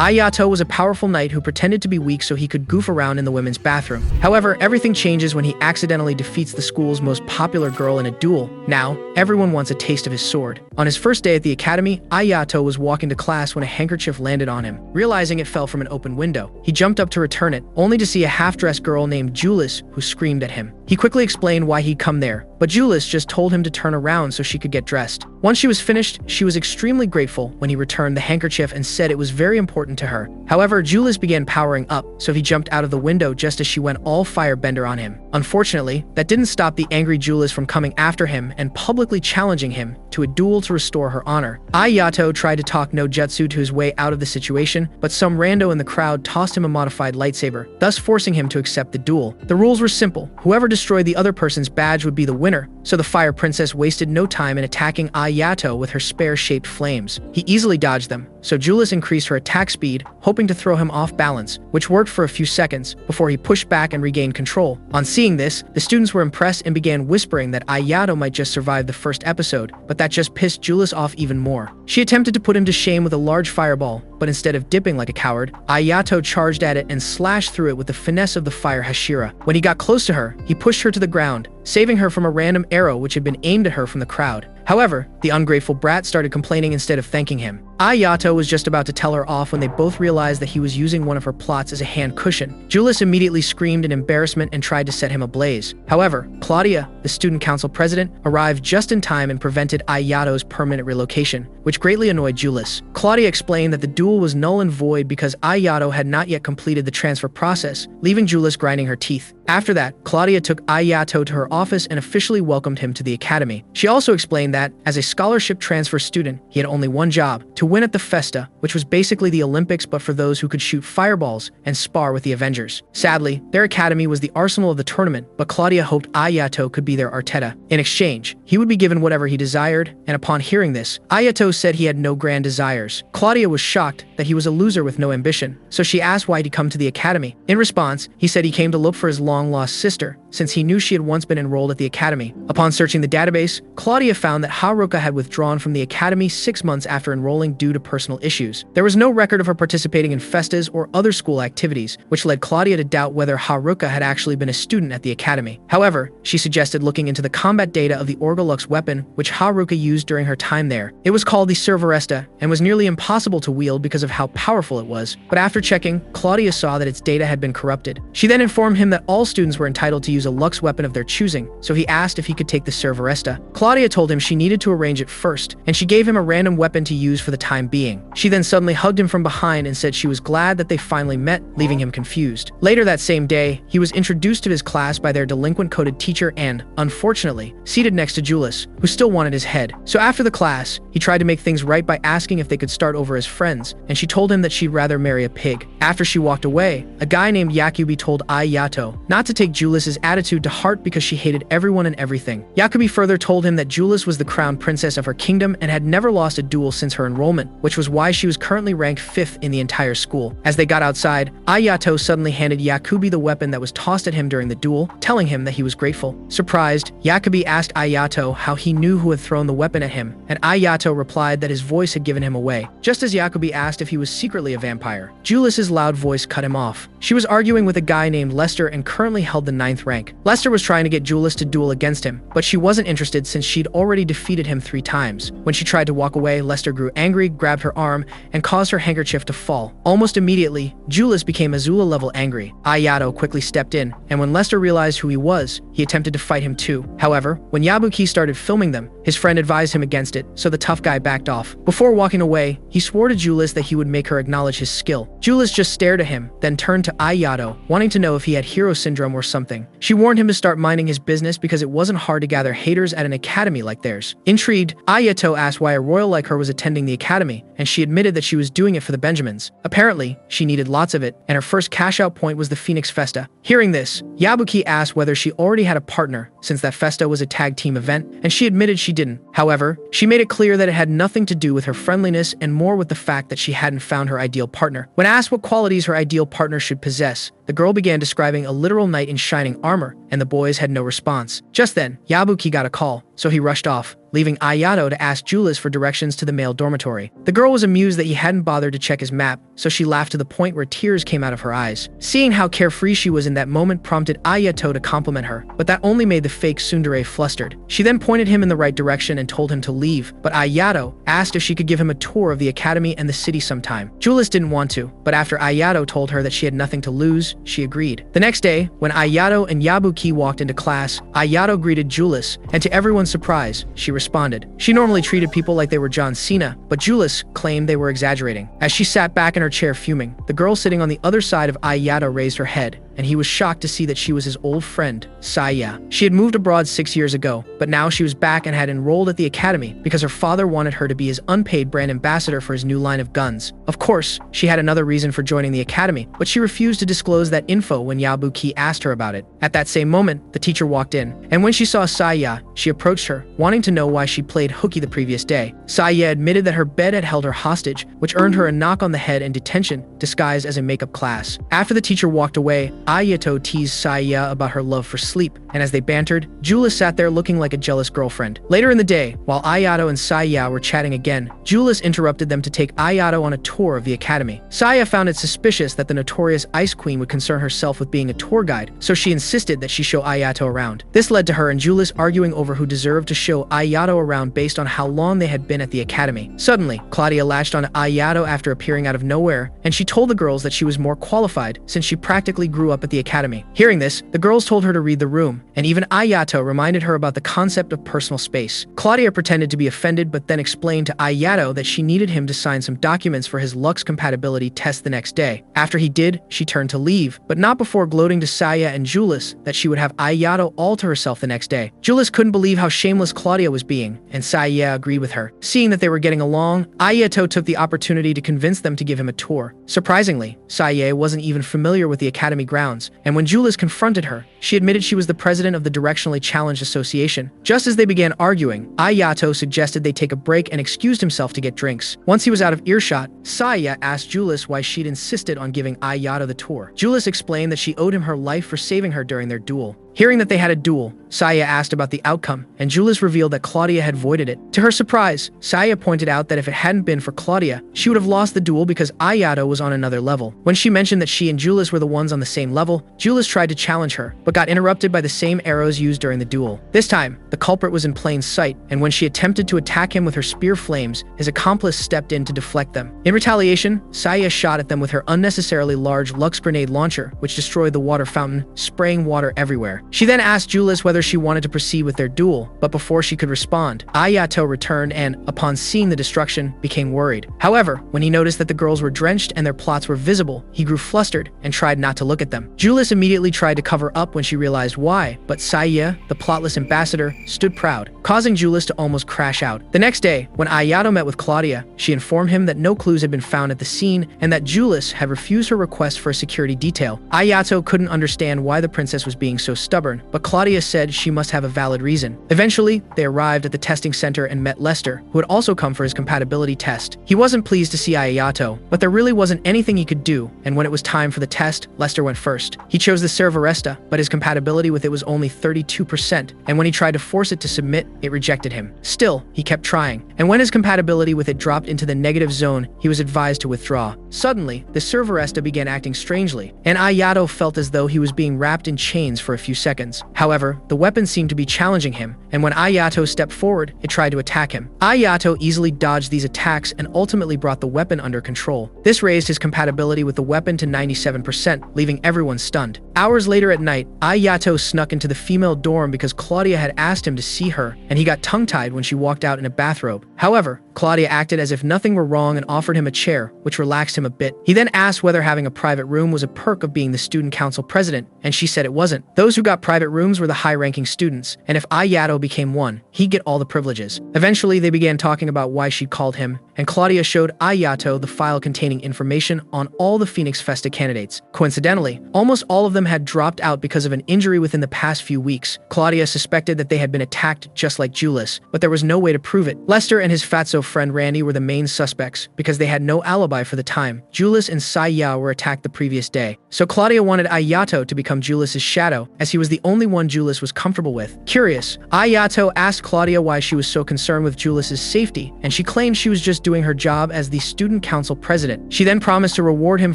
Ayato was a powerful knight who pretended to be weak so he could goof around in the women's bathroom. However, everything changes when he accidentally defeats the school's most popular girl in a duel. Now, everyone wants a taste of his sword. On his first day at the academy, Ayato was walking to class when a handkerchief landed on him. Realizing it fell from an open window, he jumped up to return it, only to see a half-dressed girl named Julius who screamed at him. He quickly explained why he'd come there, but Julius just told him to turn around so she could get dressed. Once she was finished, she was extremely grateful when he returned the handkerchief and said it was very important to her. However, Julius began powering up, so he jumped out of the window just as she went all firebender on him. Unfortunately, that didn't stop the angry Julius from coming after him and publicly challenging him to a duel to restore her honor. Ayato tried to talk no jutsu to his way out of the situation, but some rando in the crowd tossed him a modified lightsaber, thus forcing him to accept the duel. The rules were simple. Whoever destroyed the other person's badge would be the winner, so the Fire Princess wasted no time in attacking Ayato with her spear-shaped flames. He easily dodged them, so Julius increased her attack speed, hoping to throw him off balance, which worked for a few seconds before he pushed back and regained control. On seeing this, the students were impressed and began whispering that Ayato might just survive the first episode, but that just pissed Julius off even more. She attempted to put him to shame with a large fireball, but instead of dipping like a coward, Ayato charged at it and slashed through it with the finesse of the fire Hashira. When he got close to her, he pushed her to the ground, saving her from a random arrow which had been aimed at her from the crowd. However, the ungrateful brat started complaining instead of thanking him. Ayato was just about to tell her off when they both realized that he was using one of her plots as a hand cushion. Julius immediately screamed in embarrassment and tried to set him ablaze. However, Claudia, the student council president, arrived just in time and prevented Ayato's permanent relocation, which greatly annoyed Julius. Claudia explained that the duel was null and void because Ayato had not yet completed the transfer process, leaving Julius grinding her teeth. After that, Claudia took Ayato to her office and officially welcomed him to the academy. She also explained that, as a scholarship transfer student, he had only one job: to win at the Festa, which was basically the Olympics but for those who could shoot fireballs and spar with the Avengers. Sadly, their academy was the arsenal of the tournament, but Claudia hoped Ayato could be their Arteta. In exchange, he would be given whatever he desired, and upon hearing this, Ayato said he had no grand desires. Claudia was shocked that he was a loser with no ambition, so she asked why he'd come to the academy. In response, he said he came to look for his long-lost sister, since he knew she had once been enrolled at the academy. Upon searching the database, Claudia found that Haruka had withdrawn from the academy 6 months after enrolling due to personal issues. There was no record of her participating in festas or other school activities, which led Claudia to doubt whether Haruka had actually been a student at the academy. However, she suggested looking into the combat data of the Orgalux weapon, which Haruka used during her time there. It was called the Servaresta and was nearly impossible to wield because of how powerful it was, but after checking, Claudia saw that its data had been corrupted. She then informed him that all students were entitled to use a Lux weapon of their choosing, so he asked if he could take the Servaresta. Claudia told him she needed to arrange it first, and she gave him a random weapon to use for the time being. She then suddenly hugged him from behind and said she was glad that they finally met, leaving him confused. Later that same day, he was introduced to his class by their delinquent-coded teacher and, unfortunately, seated next to Julius, who still wanted his head. So after the class, he tried to make things right by asking if they could start over as friends, and she told him that she'd rather marry a pig. After she walked away, a guy named Yakubi told Ayato not to take Julius's attitude to heart because she hated everyone and everything. Yakubi further told him that Julius was the crown princess of her kingdom and had never lost a duel since her enrollment, which was why she was currently ranked 5th in the entire school. As they got outside, Ayato suddenly handed Yakubi the weapon that was tossed at him during the duel, telling him that he was grateful. Surprised, Yakubi asked Ayato how he knew who had thrown the weapon at him, and Ayato replied that his voice had given him away. Just as Yakubi asked if he was secretly a vampire, Julius's loud voice cut him off. She was arguing with a guy named Lester and currently held the 9th rank. Lester was trying to get Julius to duel against him, but she wasn't interested since she'd already defeated him 3 times. When she tried to walk away, Lester grew angry, grabbed her arm, and caused her handkerchief to fall. Almost immediately, Julius became Azula-level angry. Ayato quickly stepped in, and when Lester realized who he was, he attempted to fight him too. However, when Yabuki started filming them, his friend advised him against it, so the tough guy backed off. Before walking away, he swore to Julius that he would make her acknowledge his skill. Julius just stared at him, then turned to Ayato, wanting to know if he had hero syndrome or something. She warned him to start minding his business because it wasn't hard to gather haters at an academy like theirs. Intrigued, Ayato asked why a royal like her was attending the academy, and she admitted that she was doing it for the Benjamins. Apparently, she needed lots of it, and her first cash-out point was the Phoenix Festa. Hearing this, Yabuki asked whether she already had a partner, since that Festa was a tag team event, and she admitted she didn't. However, she made it clear that it had nothing to do with her friendliness and more with the fact that she hadn't found her ideal partner. When asked what qualities her ideal partner should possess, the girl began describing a literal knight in shining armor, and the boys had no response. Just then, Yabuki got a call, so he rushed off. leaving Ayato to ask Julius for directions to the male dormitory. The girl was amused that he hadn't bothered to check his map, so she laughed to the point where tears came out of her eyes. Seeing how carefree she was in that moment prompted Ayato to compliment her, but that only made the fake tsundere flustered. She then pointed him in the right direction and told him to leave, but Ayato asked if she could give him a tour of the academy and the city sometime. Julius didn't want to, but after Ayato told her that she had nothing to lose, she agreed. The next day, when Ayato and Yabuki walked into class, Ayato greeted Julius, and to everyone's surprise, she responded. She normally treated people like they were John Cena, but Julius claimed they were exaggerating. As she sat back in her chair fuming, the girl sitting on the other side of Ayato raised her head, and he was shocked to see that she was his old friend, Saya. She had moved abroad 6 years ago, but now she was back and had enrolled at the academy because her father wanted her to be his unpaid brand ambassador for his new line of guns. Of course, she had another reason for joining the academy, but she refused to disclose that info when Yabuki asked her about it. At that same moment, the teacher walked in, and when she saw Saya, she approached her, wanting to know why she played hooky the previous day. Saya admitted that her bed had held her hostage, which earned her a knock on the head and detention, disguised as a makeup class. After the teacher walked away, Ayato teased Saya about her love for sleep, and as they bantered, Julius sat there looking like a jealous girlfriend. Later in the day, while Ayato and Saya were chatting again, Julius interrupted them to take Ayato on a tour of the academy. Saya found it suspicious that the notorious Ice Queen would concern herself with being a tour guide, so she insisted that she show Ayato around. This led to her and Julius arguing over who deserved to show Ayato around based on how long they had been at the academy. Suddenly, Claudia latched on Ayato after appearing out of nowhere, and she told the girls that she was more qualified since she practically grew up at the academy. Hearing this, the girls told her to read the room, and even Ayato reminded her about the concept of personal space. Claudia pretended to be offended but then explained to Ayato that she needed him to sign some documents for his Lux compatibility test the next day. After he did, she turned to leave, but not before gloating to Saya and Julius that she would have Ayato all to herself the next day. Julius couldn't believe how shameless Claudia was being, and Saya agreed with her. Seeing that they were getting along, Ayato took the opportunity to convince them to give him a tour. Surprisingly, Saya wasn't even familiar with the academy grounds, and when Julius confronted her, she admitted she was the president of the Directionally Challenged Association. Just as they began arguing, Ayato suggested they take a break and excused himself to get drinks. Once he was out of earshot, Saya asked Julius why she'd insisted on giving Ayato the tour. Julius explained that she owed him her life for saving her during their duel. Hearing that they had a duel, Saya asked about the outcome, and Julius revealed that Claudia had voided it. To her surprise, Saya pointed out that if it hadn't been for Claudia, she would have lost the duel because Ayato was on another level. When she mentioned that she and Julius were the ones on the same level, Julius tried to challenge her, but got interrupted by the same arrows used during the duel. This time, the culprit was in plain sight, and when she attempted to attack him with her spear flames, his accomplice stepped in to deflect them. In retaliation, Saya shot at them with her unnecessarily large Lux grenade launcher, which destroyed the water fountain, spraying water everywhere. She then asked Julius whether she wanted to proceed with their duel, but before she could respond, Ayato returned and, upon seeing the destruction, became worried. However, when he noticed that the girls were drenched and their plots were visible, he grew flustered and tried not to look at them. Julius immediately tried to cover up when she realized why, but Saya, the plotless ambassador, stood proud, causing Julius to almost crash out. The next day, when Ayato met with Claudia, she informed him that no clues had been found at the scene and that Julius had refused her request for a security detail. Ayato couldn't understand why the princess was being so stubborn, but Claudia said she must have a valid reason. Eventually, they arrived at the testing center and met Lester, who had also come for his compatibility test. He wasn't pleased to see Ayato, but there really wasn't anything he could do, and when it was time for the test, Lester went first. He chose the Cervaresta, but his compatibility with it was only 32%, and when he tried to force it to submit, it rejected him. Still, he kept trying, and when his compatibility with it dropped into the negative zone, he was advised to withdraw. Suddenly, the Cervaresta began acting strangely, and Ayato felt as though he was being wrapped in chains for a few seconds. However, the weapon seemed to be challenging him, and when Ayato stepped forward, it tried to attack him. Ayato easily dodged these attacks and ultimately brought the weapon under control. This raised his compatibility with the weapon to 97%, leaving everyone stunned. Hours later at night, Ayato snuck into the female dorm because Claudia had asked him to see her, and he got tongue-tied when she walked out in a bathrobe. However, Claudia acted as if nothing were wrong and offered him a chair, which relaxed him a bit. He then asked whether having a private room was a perk of being the student council president, and she said it wasn't. Those who got private rooms were the high-ranking students, and if Ayato became one, he'd get all the privileges. Eventually, they began talking about why she'd called him, and Claudia showed Ayato the file containing information on all the Phoenix Festa candidates. Coincidentally, almost all of them had dropped out because of an injury within the past few weeks. Claudia suspected that they had been attacked just like Julius, but there was no way to prove it. Lester and his fatso friend Randy were the main suspects because they had no alibi for the time. Julius and Sai Yao were attacked the previous day, so Claudia wanted Ayato to become Julius's shadow, as he was the only one Julius was comfortable with. Curious, Ayato asked Claudia why she was so concerned with Julius's safety, and she claimed she was just doing her job as the student council president. She then promised to reward him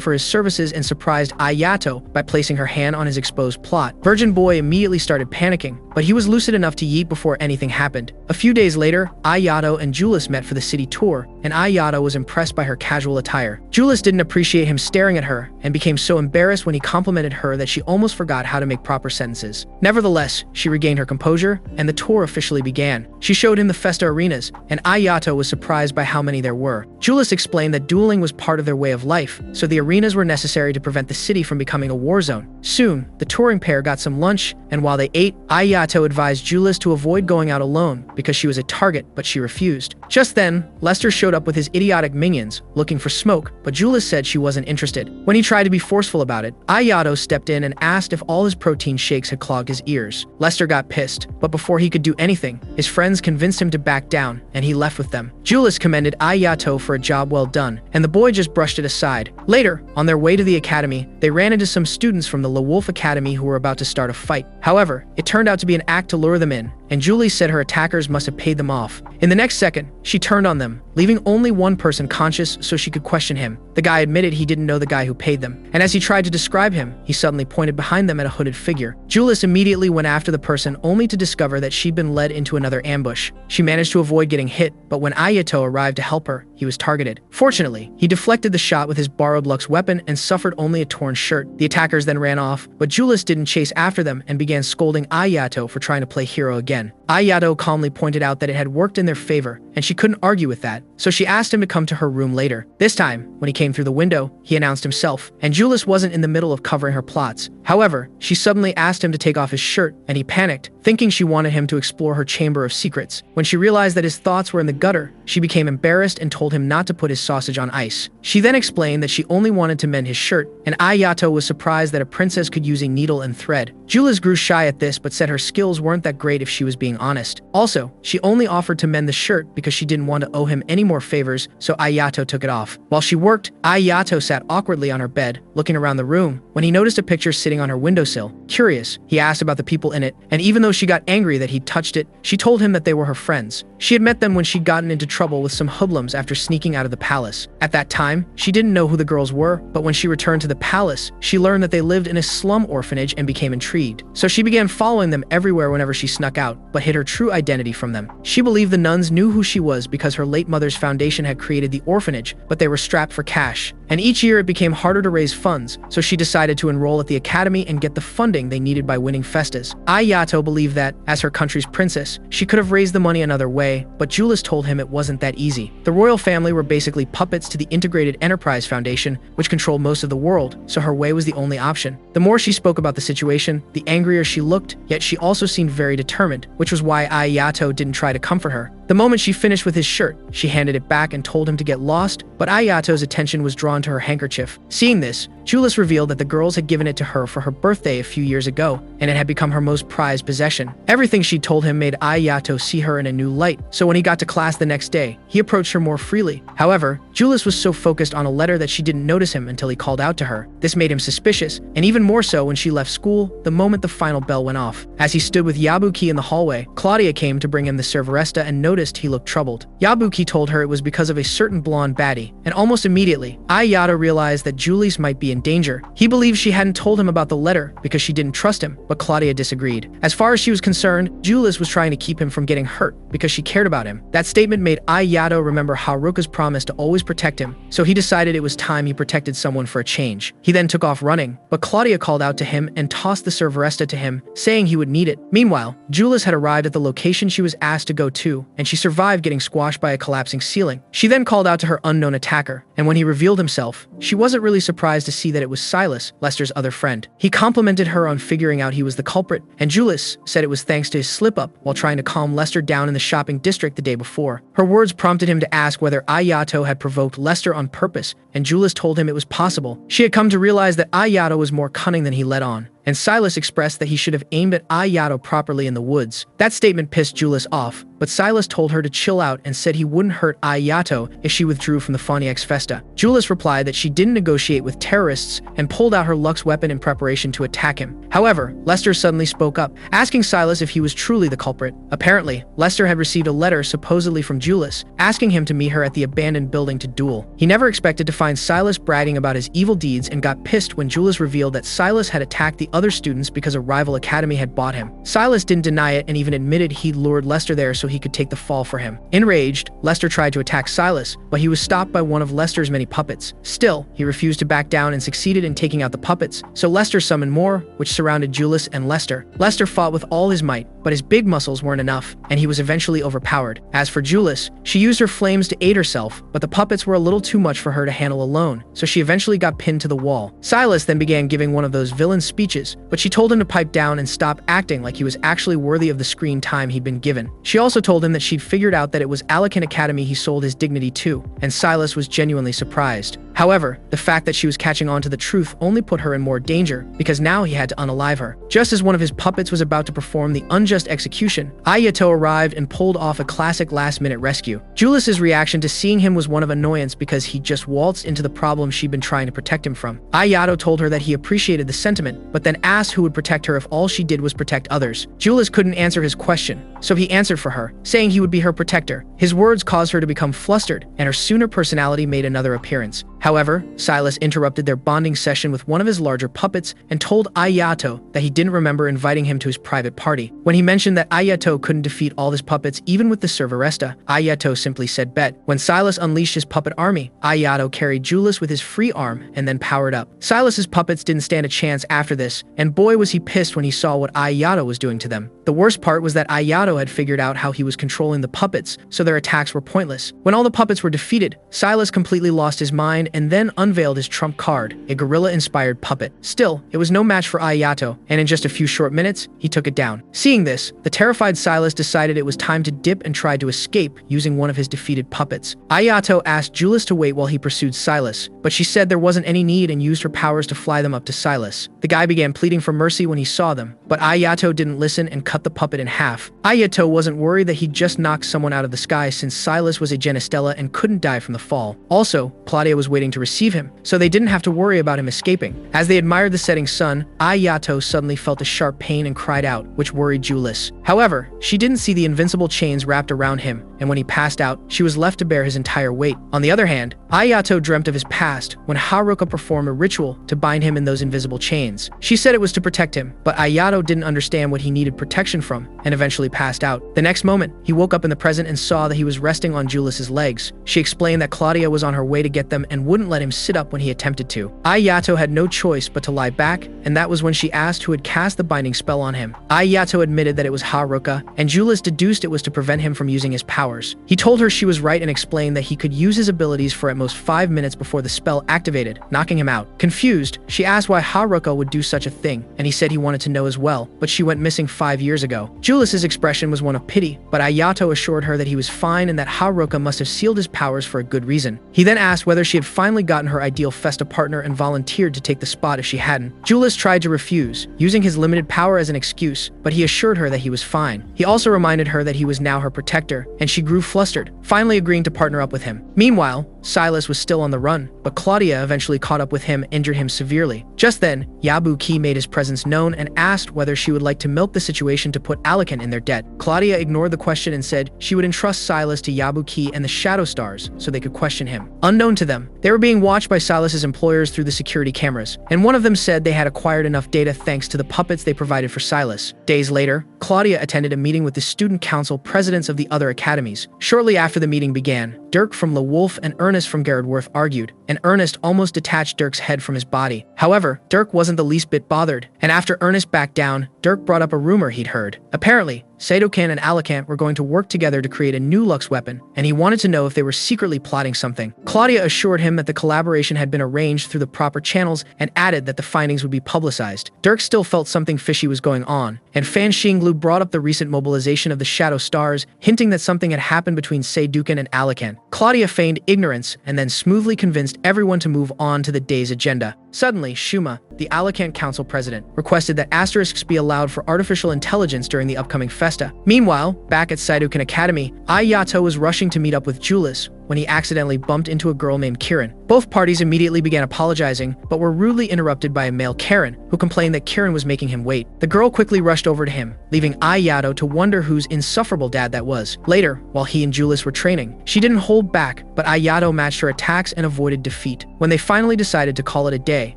for his services and surprised Ayato by placing her hand on his exposed plot. Virgin Boy immediately started panicking, but he was lucid enough to yeet before anything happened. A few days later, Ayato and Julius met for the city tour, and Ayato was impressed by her casual attire. Julius didn't appreciate him staring at her, and became so embarrassed when he complimented her that she almost forgot how to make proper sentences. Nevertheless, she regained her composure, and the tour officially began. She showed him the Festa arenas, and Ayato was surprised by how many there were. Julius explained that dueling was part of their way of life, so the arenas were necessary to prevent the city from becoming a war zone. Soon, the touring pair got some lunch, and while they ate, Ayato advised Julius to avoid going out alone because she was a target, but she refused. Just then, Lester showed up with his idiotic minions, looking for smoke, but Julius said she wasn't interested. When he tried to be forceful about it, Ayato stepped in and asked if all his protein shakes had clogged his ears. Lester got pissed, but before he could do anything, his friends convinced him to back down, and he left with them. Julius commended Ayato for a job well done, and the boy just brushed it aside. Later, on their way to the academy, they ran into some students from the La Wolf Academy who were about to start a fight. However, it turned out to be an act to lure them in, and Julie said her attackers must have paid them off. In the next second, she turned on them, leaving only one person conscious so she could question him. The guy admitted he didn't know the guy who paid them, and as he tried to describe him, he suddenly pointed behind them at a hooded figure. Julius immediately went after the person only to discover that she'd been led into another ambush. She managed to avoid getting hit, but when Ayato arrived to help her, he was targeted. Fortunately, he deflected the shot with his borrowed Lux weapon and suffered only a torn shirt. The attackers then ran off, but Julius didn't chase after them and began scolding Ayato for trying to play hero again. Ayato calmly pointed out that it had worked in their favor, and she couldn't argue with that, so she asked him to come to her room later. This time, when he came through the window, he announced himself, and Julius wasn't in the middle of covering her plots. However, she suddenly asked him to take off his shirt, and he panicked, thinking she wanted him to explore her chamber of secrets. When she realized that his thoughts were in the gutter, she became embarrassed and told him not to put his sausage on ice. She then explained that she only wanted to mend his shirt, and Ayato was surprised that a princess could use a needle and thread. Julius grew shy at this but said her skills weren't that great if she was being honest. Also, she only offered to mend the shirt because she didn't want to owe him any more favors, so Ayato took it off. While she worked, Ayato sat awkwardly on her bed, looking around the room, when he noticed a picture sitting on her windowsill. Curious, he asked about the people in it, and even though she got angry that he'd touched it, she told him that they were her friends. She had met them when she'd gotten into trouble with some hoodlums after sneaking out of the palace. At that time, she didn't know who the girls were, but when she returned to the palace, she learned that they lived in a slum orphanage and became intrigued. So she began following them everywhere whenever she snuck out, but hid her true identity from them. She believed the nuns knew who she was because her late mother's foundation had created the orphanage, but they were strapped for cash. And each year it became harder to raise funds, so she decided to enroll at the academy and get the funding they needed by winning festas. Ayato believed that, as her country's princess, she could have raised the money another way, but Julius told him it wasn't that easy. The royal family were basically puppets to the Integrated Enterprise Foundation, which controlled most of the world, so her way was the only option. The more she spoke about the situation, the angrier she looked, yet she also seemed very determined, which was why Ayato didn't try to comfort her. The moment she finished with his shirt, she handed it back and told him to get lost, but Ayato's attention was drawn to her handkerchief. Seeing this, Julius revealed that the girls had given it to her for her birthday a few years ago, and it had become her most prized possession. Everything she told him made Ayato see her in a new light, so when he got to class the next day, he approached her more freely. However, Julius was so focused on a letter that she didn't notice him until he called out to her. This made him suspicious, and even more so when she left school the moment the final bell went off. As he stood with Yabuki in the hallway, Claudia came to bring him the serveresta and noticed he looked troubled. Yabuki told her it was because of a certain blonde baddie, and almost immediately, Ayato realized that Julius might be in danger. He believed she hadn't told him about the letter because she didn't trust him, but Claudia disagreed. As far as she was concerned, Julius was trying to keep him from getting hurt because she cared about him. That statement made Ayato remember Haruka's promise to always protect him, so he decided it was time he protected someone for a change. He then took off running, but Claudia called out to him and tossed the serveresta to him, saying he would need it. Meanwhile, Julius had arrived at the location she was asked to go to, and she survived getting squashed by a collapsing ceiling. She then called out to her unknown attacker, and when he revealed himself, she wasn't really surprised to see that it was Silas, Lester's other friend. He complimented her on figuring out he was the culprit, and Julius said it was thanks to his slip-up while trying to calm Lester down in the shopping district the day before. Her words prompted him to ask whether Ayato had provoked Lester on purpose, and Julius told him it was possible. She had come to realize that Ayato was more cunning than he let on, and Silas expressed that he should have aimed at Ayato properly in the woods. That statement pissed Julius off, but Silas told her to chill out and said he wouldn't hurt Ayato if she withdrew from the Phoniax Festa. Julius replied that she didn't negotiate with terrorists and pulled out her Lux weapon in preparation to attack him. However, Lester suddenly spoke up, asking Silas if he was truly the culprit. Apparently, Lester had received a letter supposedly from Julius, asking him to meet her at the abandoned building to duel. He never expected to find Silas bragging about his evil deeds and got pissed when Julius revealed that Silas had attacked the other students because a rival academy had bought him. Silas didn't deny it and even admitted he'd lured Lester there so he could take the fall for him. Enraged, Lester tried to attack Silas, but he was stopped by one of Lester's many puppets. Still, he refused to back down and succeeded in taking out the puppets, so Lester summoned more, which surrounded Julius and Lester. Lester fought with all his might, but his big muscles weren't enough, and he was eventually overpowered. As for Julius, she used her flames to aid herself, but the puppets were a little too much for her to handle alone, so she eventually got pinned to the wall. Silas then began giving one of those villain speeches, but she told him to pipe down and stop acting like he was actually worthy of the screen time he'd been given. She also told him that she'd figured out that it was Alican Academy he sold his dignity to, and Silas was genuinely surprised. However, the fact that she was catching on to the truth only put her in more danger, because now he had to unalive her. Just as one of his puppets was about to perform the unjust execution, Ayato arrived and pulled off a classic last-minute rescue. Julius's reaction to seeing him was one of annoyance because he just waltzed into the problem she'd been trying to protect him from. Ayato told her that he appreciated the sentiment, but then asked who would protect her if all she did was protect others. Julius couldn't answer his question, so he answered for her, saying he would be her protector. His words caused her to become flustered, and her sooner personality made another appearance. However, Silas interrupted their bonding session with one of his larger puppets and told Ayato that he didn't remember inviting him to his private party. When he mentioned that Ayato couldn't defeat all his puppets even with the Servaresta, Ayato simply said bet. When Silas unleashed his puppet army, Ayato carried Julius with his free arm and then powered up. Silas's puppets didn't stand a chance after this, and boy was he pissed when he saw what Ayato was doing to them. The worst part was that Ayato had figured out how he was controlling the puppets, so their attacks were pointless. When all the puppets were defeated, Silas completely lost his mind and then unveiled his trump card, a gorilla-inspired puppet. Still, it was no match for Ayato, and in just a few short minutes, he took it down. Seeing this, the terrified Silas decided it was time to dip and tried to escape using one of his defeated puppets. Ayato asked Julius to wait while he pursued Silas, but she said there wasn't any need and used her powers to fly them up to Silas. The guy began pleading for mercy when he saw them, but Ayato didn't listen and cut the puppet in half. Ayato wasn't worried that he'd just knocked someone out of the sky since Silas was a Genistella and couldn't die from the fall. Also, Claudia was waiting to receive him, so they didn't have to worry about him escaping. As they admired the setting sun, Ayato suddenly felt a sharp pain and cried out, which worried Julius. However, she didn't see the invincible chains wrapped around him, and when he passed out, she was left to bear his entire weight. On the other hand, Ayato dreamt of his past when Haruka performed a ritual to bind him in those invisible chains. She said it was to protect him, but Ayato didn't understand what he needed protection from, and eventually passed out. The next moment, he woke up in the present and saw that he was resting on Julius's legs. She explained that Claudia was on her way to get them and wouldn't let him sit up when he attempted to. Ayato had no choice but to lie back, and that was when she asked who had cast the binding spell on him. Ayato admitted that it was Haruka, and Julius deduced it was to prevent him from using his powers. He told her she was right and explained that he could use his abilities for at most 5 minutes before the spell activated, knocking him out. Confused, she asked why Haruka would do such a thing, and he said he wanted to know as well, but she went missing 5 years ago. Julius's expression was one of pity, but Ayato assured her that he was fine and that Haruka must have sealed his powers for a good reason. He then asked whether she had finally gotten her ideal Festa partner and volunteered to take the spot if she hadn't. Julius tried to refuse, using his limited power as an excuse, but he assured her that he was fine. He also reminded her that he was now her protector, and she grew flustered, finally agreeing to partner up with him. Meanwhile, Silas was still on the run, but Claudia eventually caught up with him and injured him severely. Just then, Yabuki made his presence known and asked whether she would like to milk the situation to put Alican in their debt. Claudia ignored the question and said she would entrust Silas to Yabuki and the Shadow Stars so they could question him. Unknown to them, they were being watched by Silas's employers through the security cameras, and one of them said they had acquired enough data thanks to the puppets they provided for Silas. Days later, Claudia attended a meeting with the student council presidents of the other academies. Shortly after the meeting began, Dirk from Le Wolf and Ernest from Garrardworth argued, and Ernest almost detached Dirk's head from his body. However, Dirk wasn't the least bit bothered, and after Ernest backed down, Dirk brought up a rumor he'd heard. Apparently, Seidokan and Alicant were going to work together to create a new Lux weapon, and he wanted to know if they were secretly plotting something. Claudia assured him that the collaboration had been arranged through the proper channels and added that the findings would be publicized. Dirk still felt something fishy was going on, and Fan Xinglu brought up the recent mobilization of the Shadow Stars, hinting that something had happened between Seidukan and Alicant. Claudia feigned ignorance and then smoothly convinced everyone to move on to the day's agenda. Suddenly, Shuma, the Alicant Council president, requested that asterisks be allowed for artificial intelligence during the upcoming festa. Meanwhile, back at Seidukan Academy, Ayato was rushing to meet up with Julius when he accidentally bumped into a girl named Kirin. Both parties immediately began apologizing, but were rudely interrupted by a male Karen, who complained that Kirin was making him wait. The girl quickly rushed over to him, leaving Ayato to wonder whose insufferable dad that was. Later, while he and Julius were training, she didn't hold back, but Ayato matched her attacks and avoided defeat. When they finally decided to call it a day,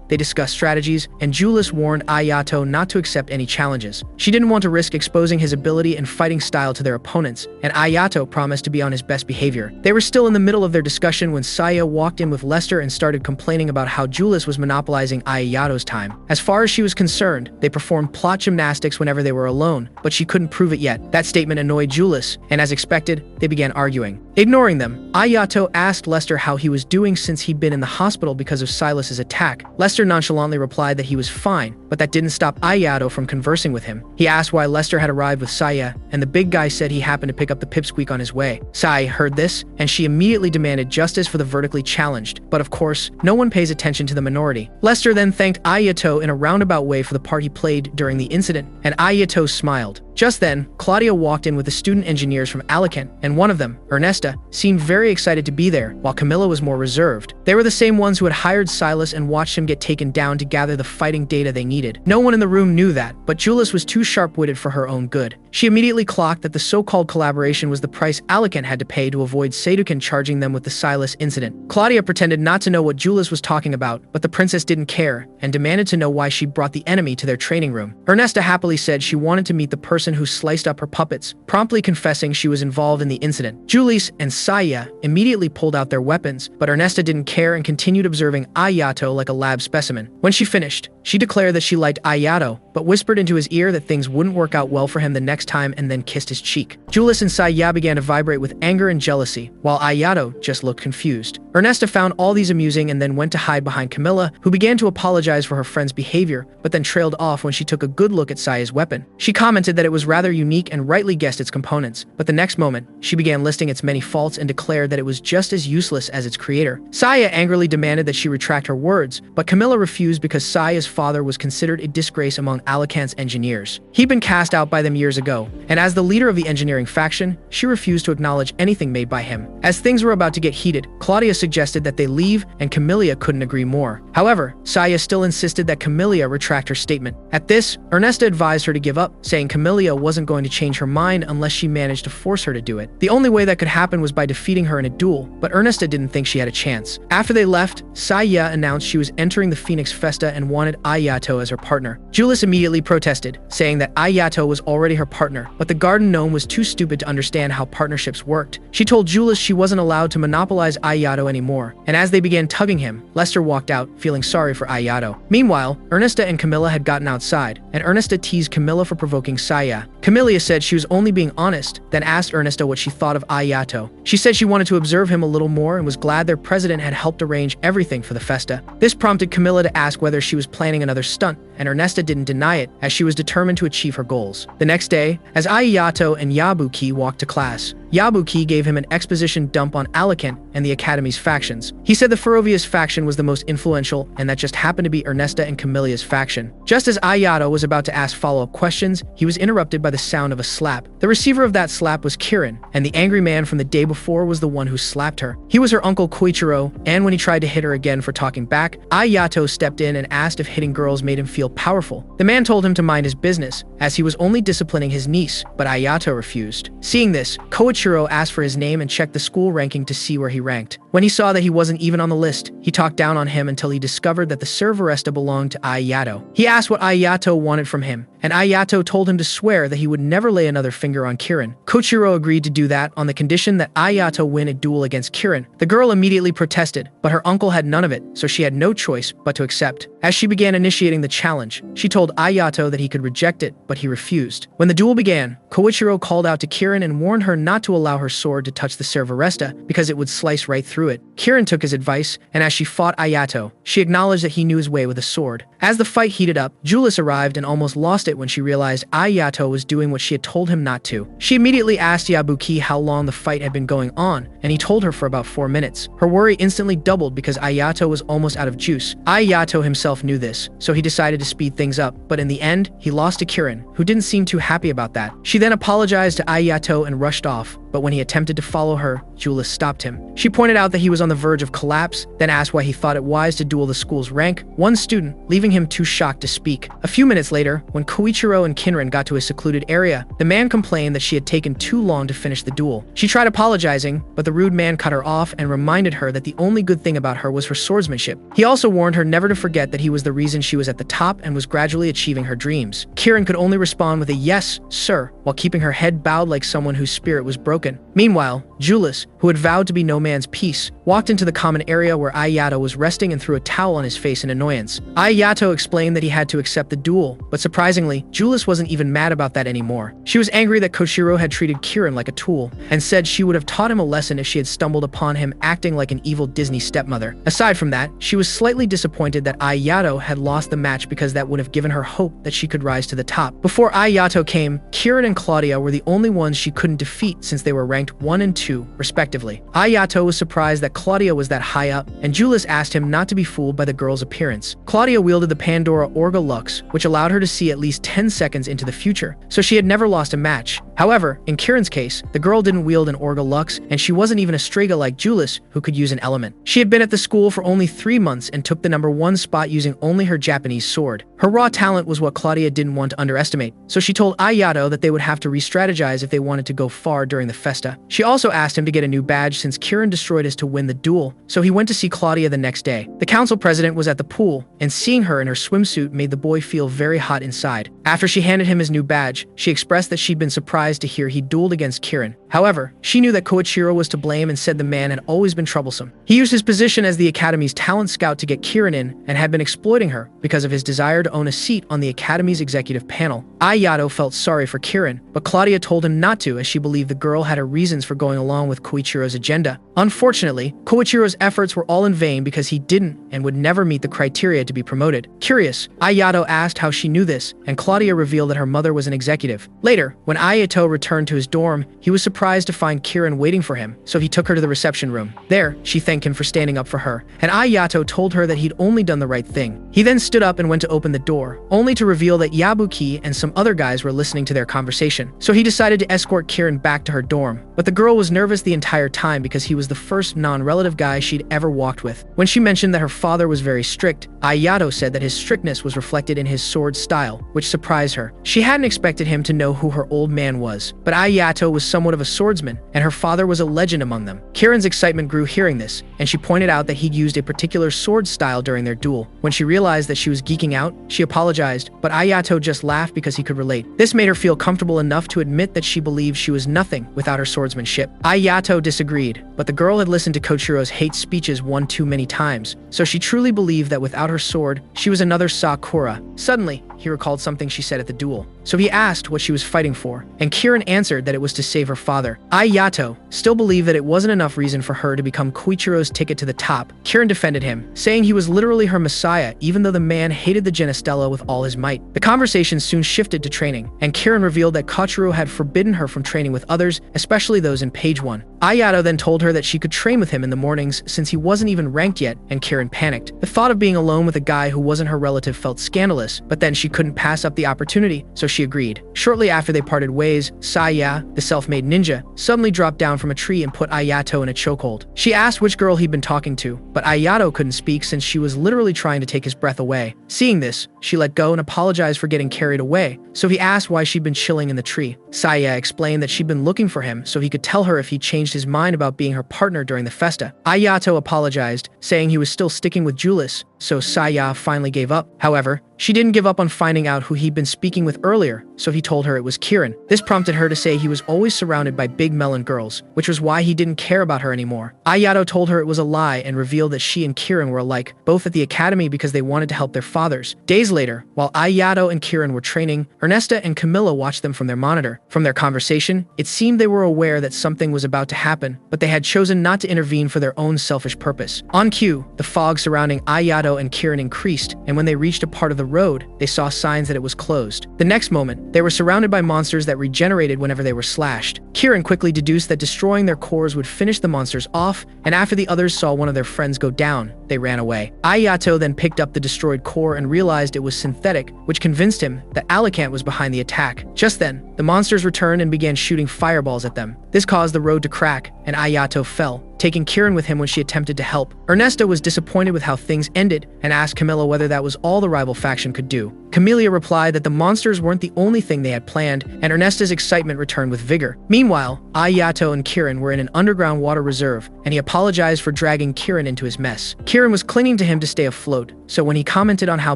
they discussed strategies, and Julius warned Ayato not to accept any challenges. She didn't want to risk exposing his ability and fighting style to their opponents, and Ayato promised to be on his best behavior. They were still in the middle of their discussion when Saya walked in with Lester and started complaining about how Julius was monopolizing Ayato's time. As far as she was concerned, they performed plot gymnastics whenever they were alone, but she couldn't prove it yet. That statement annoyed Julius, and as expected, they began arguing. Ignoring them, Ayato asked Lester how he was doing since he'd been in the hospital because of Silas's attack. Lester nonchalantly replied that he was fine, but that didn't stop Ayato from conversing with him. He asked why Lester had arrived with Saya, and the big guy said he happened to pick up the pipsqueak on his way. Sai heard this, and she immediately demanded justice for the vertically challenged, but of course, no one pays attention to the minority. Lester then thanked Ayato in a roundabout way for the part he played during the incident, and Ayato smiled. Just then, Claudia walked in with the student engineers from Alicant, and one of them, Ernesta, seemed very excited to be there, while Camilla was more reserved. They were the same ones who had hired Silas and watched him get taken down to gather the fighting data they needed. No one in the room knew that, but Julius was too sharp-witted for her own good. She immediately clocked that the so-called collaboration was the price Alicant had to pay to avoid Seidukan charging them with the Silas incident. Claudia pretended not to know what Julius was talking about, but the princess didn't care, and demanded to know why she brought the enemy to their training room. Ernesta happily said she wanted to meet the person who sliced up her puppets, promptly confessing she was involved in the incident. Julius and Saya immediately pulled out their weapons, but Ernesta didn't care and continued observing Ayato like a lab specimen. When she finished, she declared that she liked Ayato, but whispered into his ear that things wouldn't work out well for him the next time and then kissed his cheek. Julius and Saya began to vibrate with anger and jealousy, while Ayato just looked confused. Ernesta found all these amusing and then went to hide behind Camilla, who began to apologize for her friend's behavior, but then trailed off when she took a good look at Saya's weapon. She commented that it was rather unique and rightly guessed its components, but the next moment, she began listing its many faults and declared that it was just as useless as its creator. Saya angrily demanded that she retract her words, but Camilla refused because Saya's father was considered a disgrace among Alicant's engineers. He'd been cast out by them years ago, and as the leader of the engineering faction, she refused to acknowledge anything made by him. As things were about to get heated, Claudia suggested that they leave, and Camilla couldn't agree more. However, Saya still insisted that Camilla retract her statement. At this, Ernesta advised her to give up, saying Camilla wasn't going to change her mind unless she managed to force her to do it. The only way that could happen was by defeating her in a duel, but Ernesta didn't think she had a chance. After they left, Saya announced she was entering the Phoenix Festa and wanted Ayato as her partner. Julius immediately protested, saying that Ayato was already her partner, but the garden gnome was too stupid to understand how partnerships worked. She told Julius she wasn't allowed to monopolize Ayato anymore, and as they began tugging him, Lester walked out, feeling sorry for Ayato. Meanwhile, Ernesta and Camilla had gotten outside, and Ernesta teased Camilla for provoking Saya. Camilla said she was only being honest, then asked Ernesta what she thought of Ayato. She said she wanted to observe him a little more and was glad their president had helped arrange everything for the festa. This prompted Camilla to ask whether she was planning another stunt, and Ernesta didn't deny it, as she was determined to achieve her goals. The next day, as Ayato and Yabuki walked to class, Yabuki gave him an exposition dump on Alicant and the Academy's factions. He said the Ferrovius faction was the most influential, and that just happened to be Ernesta and Camilla's faction. Just as Ayato was about to ask follow-up questions, he was interrupted by the sound of a slap. The receiver of that slap was Kirin, and the angry man from the day before was the one who slapped her. He was her uncle Koichiro, and when he tried to hit her again for talking back, Ayato stepped in and asked if hitting girls made him feel powerful. The man told him to mind his business, as he was only disciplining his niece, but Ayato refused. Seeing this, Koichiro asked for his name and checked the school ranking to see where he ranked. When he saw that he wasn't even on the list, he talked down on him until he discovered that the Serveresta belonged to Ayato. He asked what Ayato wanted from him, and Ayato told him to swear that he would never lay another finger on Kirin. Koichiro agreed to do that on the condition that Ayato win a duel against Kirin. The girl immediately protested, but her uncle had none of it, so she had no choice but to accept. As she began initiating the challenge, she told Ayato that he could reject it, but he refused. When the duel began, Koichiro called out to Kirin and warned her not to allow her sword to touch the servaresta because it would slice right through it. Kirin took his advice, and as she fought Ayato, she acknowledged that he knew his way with a sword. As the fight heated up, Julius arrived and almost lost it when she realized Ayato was doing what she had told him not to. She immediately asked Yabuki how long the fight had been going on, and he told her for about 4 minutes. Her worry instantly doubled because Ayato was almost out of juice. Ayato himself knew this, so he decided to speed things up, but in the end, he lost to Kirin, who didn't seem too happy about that. She then apologized to Ayato and rushed off, but when he attempted to follow her, Julius stopped him. She pointed out that he was on the verge of collapse, then asked why he thought it wise to duel the school's rank 1 student, leaving him too shocked to speak. A few minutes later, when Koichiro and Kinrin got to a secluded area, the man complained that she had taken too long to finish the duel. She tried apologizing, but the rude man cut her off and reminded her that the only good thing about her was her swordsmanship. He also warned her never to forget that he was the reason she was at the top and was gradually achieving her dreams. Kirin could only respond with a yes, sir, while keeping her head bowed like someone whose spirit was broken. Meanwhile, Julius, who had vowed to be no man's peace, walked into the common area where Ayato was resting and threw a towel on his face in annoyance. Ayato explained that he had to accept the duel, but surprisingly, Julius wasn't even mad about that anymore. She was angry that Koichiro had treated Kirin like a tool, and said she would have taught him a lesson if she had stumbled upon him acting like an evil Disney stepmother. Aside from that, she was slightly disappointed that Ayato had lost the match because that would have given her hope that she could rise to the top. Before Ayato came, Kirin and Claudia were the only ones she couldn't defeat since they were ranked 1 and 2, respectively. Ayato was surprised that Claudia was that high up, and Julius asked him not to be fooled by the girl's appearance. Claudia wielded the Pandora Orga Lux, which allowed her to see at least 10 seconds into the future, so she had never lost a match. However, in Kirin's case, the girl didn't wield an Orga Lux, and she wasn't even a Strega like Julius, who could use an element. She had been at the school for only 3 months and took the number 1 spot using only her Japanese sword. Her raw talent was what Claudia didn't want to underestimate, so she told Ayato that they would have to re-strategize if they wanted to go far during the festa. She also asked him to get a new badge since Kirin destroyed his to win the duel, so he went to see Claudia the next day. The council president was at the pool, and seeing her in her swimsuit made the boy feel very hot inside. After she handed him his new badge, she expressed that she'd been surprised to hear he dueled against Kirin. However, she knew that Koichiro was to blame and said the man had always been troublesome. He used his position as the academy's talent scout to get Kirin in and had been exploiting her because of his desire to own a seat on the academy's executive panel. Ayato felt sorry for Kirin, but Claudia told him not to as she believed the girl had her reasons for going along with Koichiro's agenda. Unfortunately, Koichiro's efforts were all in vain because he didn't and would never meet the criteria to be promoted. Curious, Ayato asked how she knew this, and Claudia revealed that her mother was an executive. Later, when Ayato returned to his dorm, he was surprised to find Kirin waiting for him, so he took her to the reception room. There, she thanked him for standing up for her, and Ayato told her that he'd only done the right thing. He then stood up and went to open the door, only to reveal that Yabuki and some other guys were listening to their conversation. So he decided to escort Kirin back to her dorm, but the girl was nervous the entire time because he was the first non-relative guy she'd ever walked with. When she mentioned that her father was very strict, Ayato said that his strictness was reflected in his sword style, which surprised her. She hadn't expected him to know who her old man was, but Ayato was somewhat of a swordsman, and her father was a legend among them. Kirin's excitement grew hearing this, and she pointed out that he'd used a particular sword style during their duel. When she realized that she was geeking out, she apologized, but Ayato just laughed because he could relate. This made her feel comfortable enough to admit that she believed she was nothing without her swordsmanship. Ayato disagreed, but the girl had listened to Koichiro's hate speeches one too many times, so she truly believed that without her sword, she was another Sakura. Suddenly, he recalled something she said at the duel, so he asked what she was fighting for, and Kirin answered that it was to save her father. Ayato still believed that it wasn't enough reason for her to become Koichiro's ticket to the top. Kirin defended him, saying he was literally her messiah even though the man hated the Genestella with all his might. The conversation soon shifted to training, and Kirin revealed that Koichiro had forbidden her from training with others, especially those in page 1. Ayato then told her that she could train with him in the mornings since he wasn't even ranked yet, and Kirin panicked. The thought of being alone with a guy who wasn't her relative felt scandalous, but then she couldn't pass up the opportunity, so she agreed. Shortly after they parted ways, Saya, the self-made ninja, suddenly dropped down from a tree and put Ayato in a chokehold. She asked which girl he'd been talking to, but Ayato couldn't speak since she was literally trying to take his breath away. Seeing this, she let go and apologized for getting carried away, so he asked why she'd been chilling in the tree. Saya explained that she'd been looking for him so he could tell her if he changed his mind about being her partner during the festa. Ayato apologized, saying he was still sticking with Julius, so Saya finally gave up. However, She didn't give up on finding out who he'd been speaking with earlier, so he told her it was Kieran. This prompted her to say he was always surrounded by big melon girls, which was why he didn't care about her anymore. Ayato told her it was a lie and revealed that she and Kieran were alike, both at the academy because they wanted to help their fathers. Days later, while Ayato and Kieran were training, Ernesta and Camilla watched them from their monitor. From their conversation, it seemed they were aware that something was about to happen, but they had chosen not to intervene for their own selfish purpose. On cue, the fog surrounding Ayato and Kieran increased, and when they reached a part of the road, they saw signs that it was closed. The next moment, they were surrounded by monsters that regenerated whenever they were slashed. Kieran quickly deduced that destroying their cores would finish the monsters off, and after the others saw one of their friends go down, they ran away. Ayato then picked up the destroyed core and realized it was synthetic, which convinced him that Alicant was behind the attack. Just then, the monsters returned and began shooting fireballs at them. This caused the road to crack, and Ayato fell, taking Kieran with him when she attempted to help. Ernesta was disappointed with how things ended and asked Camilla whether that was all the rival faction could do. Camilla replied that the monsters weren't the only thing they had planned, and Ernesta's excitement returned with vigor. Meanwhile, Ayato and Kieran were in an underground water reserve, and he apologized for dragging Kieran into his mess. Kieran was clinging to him to stay afloat, so when he commented on how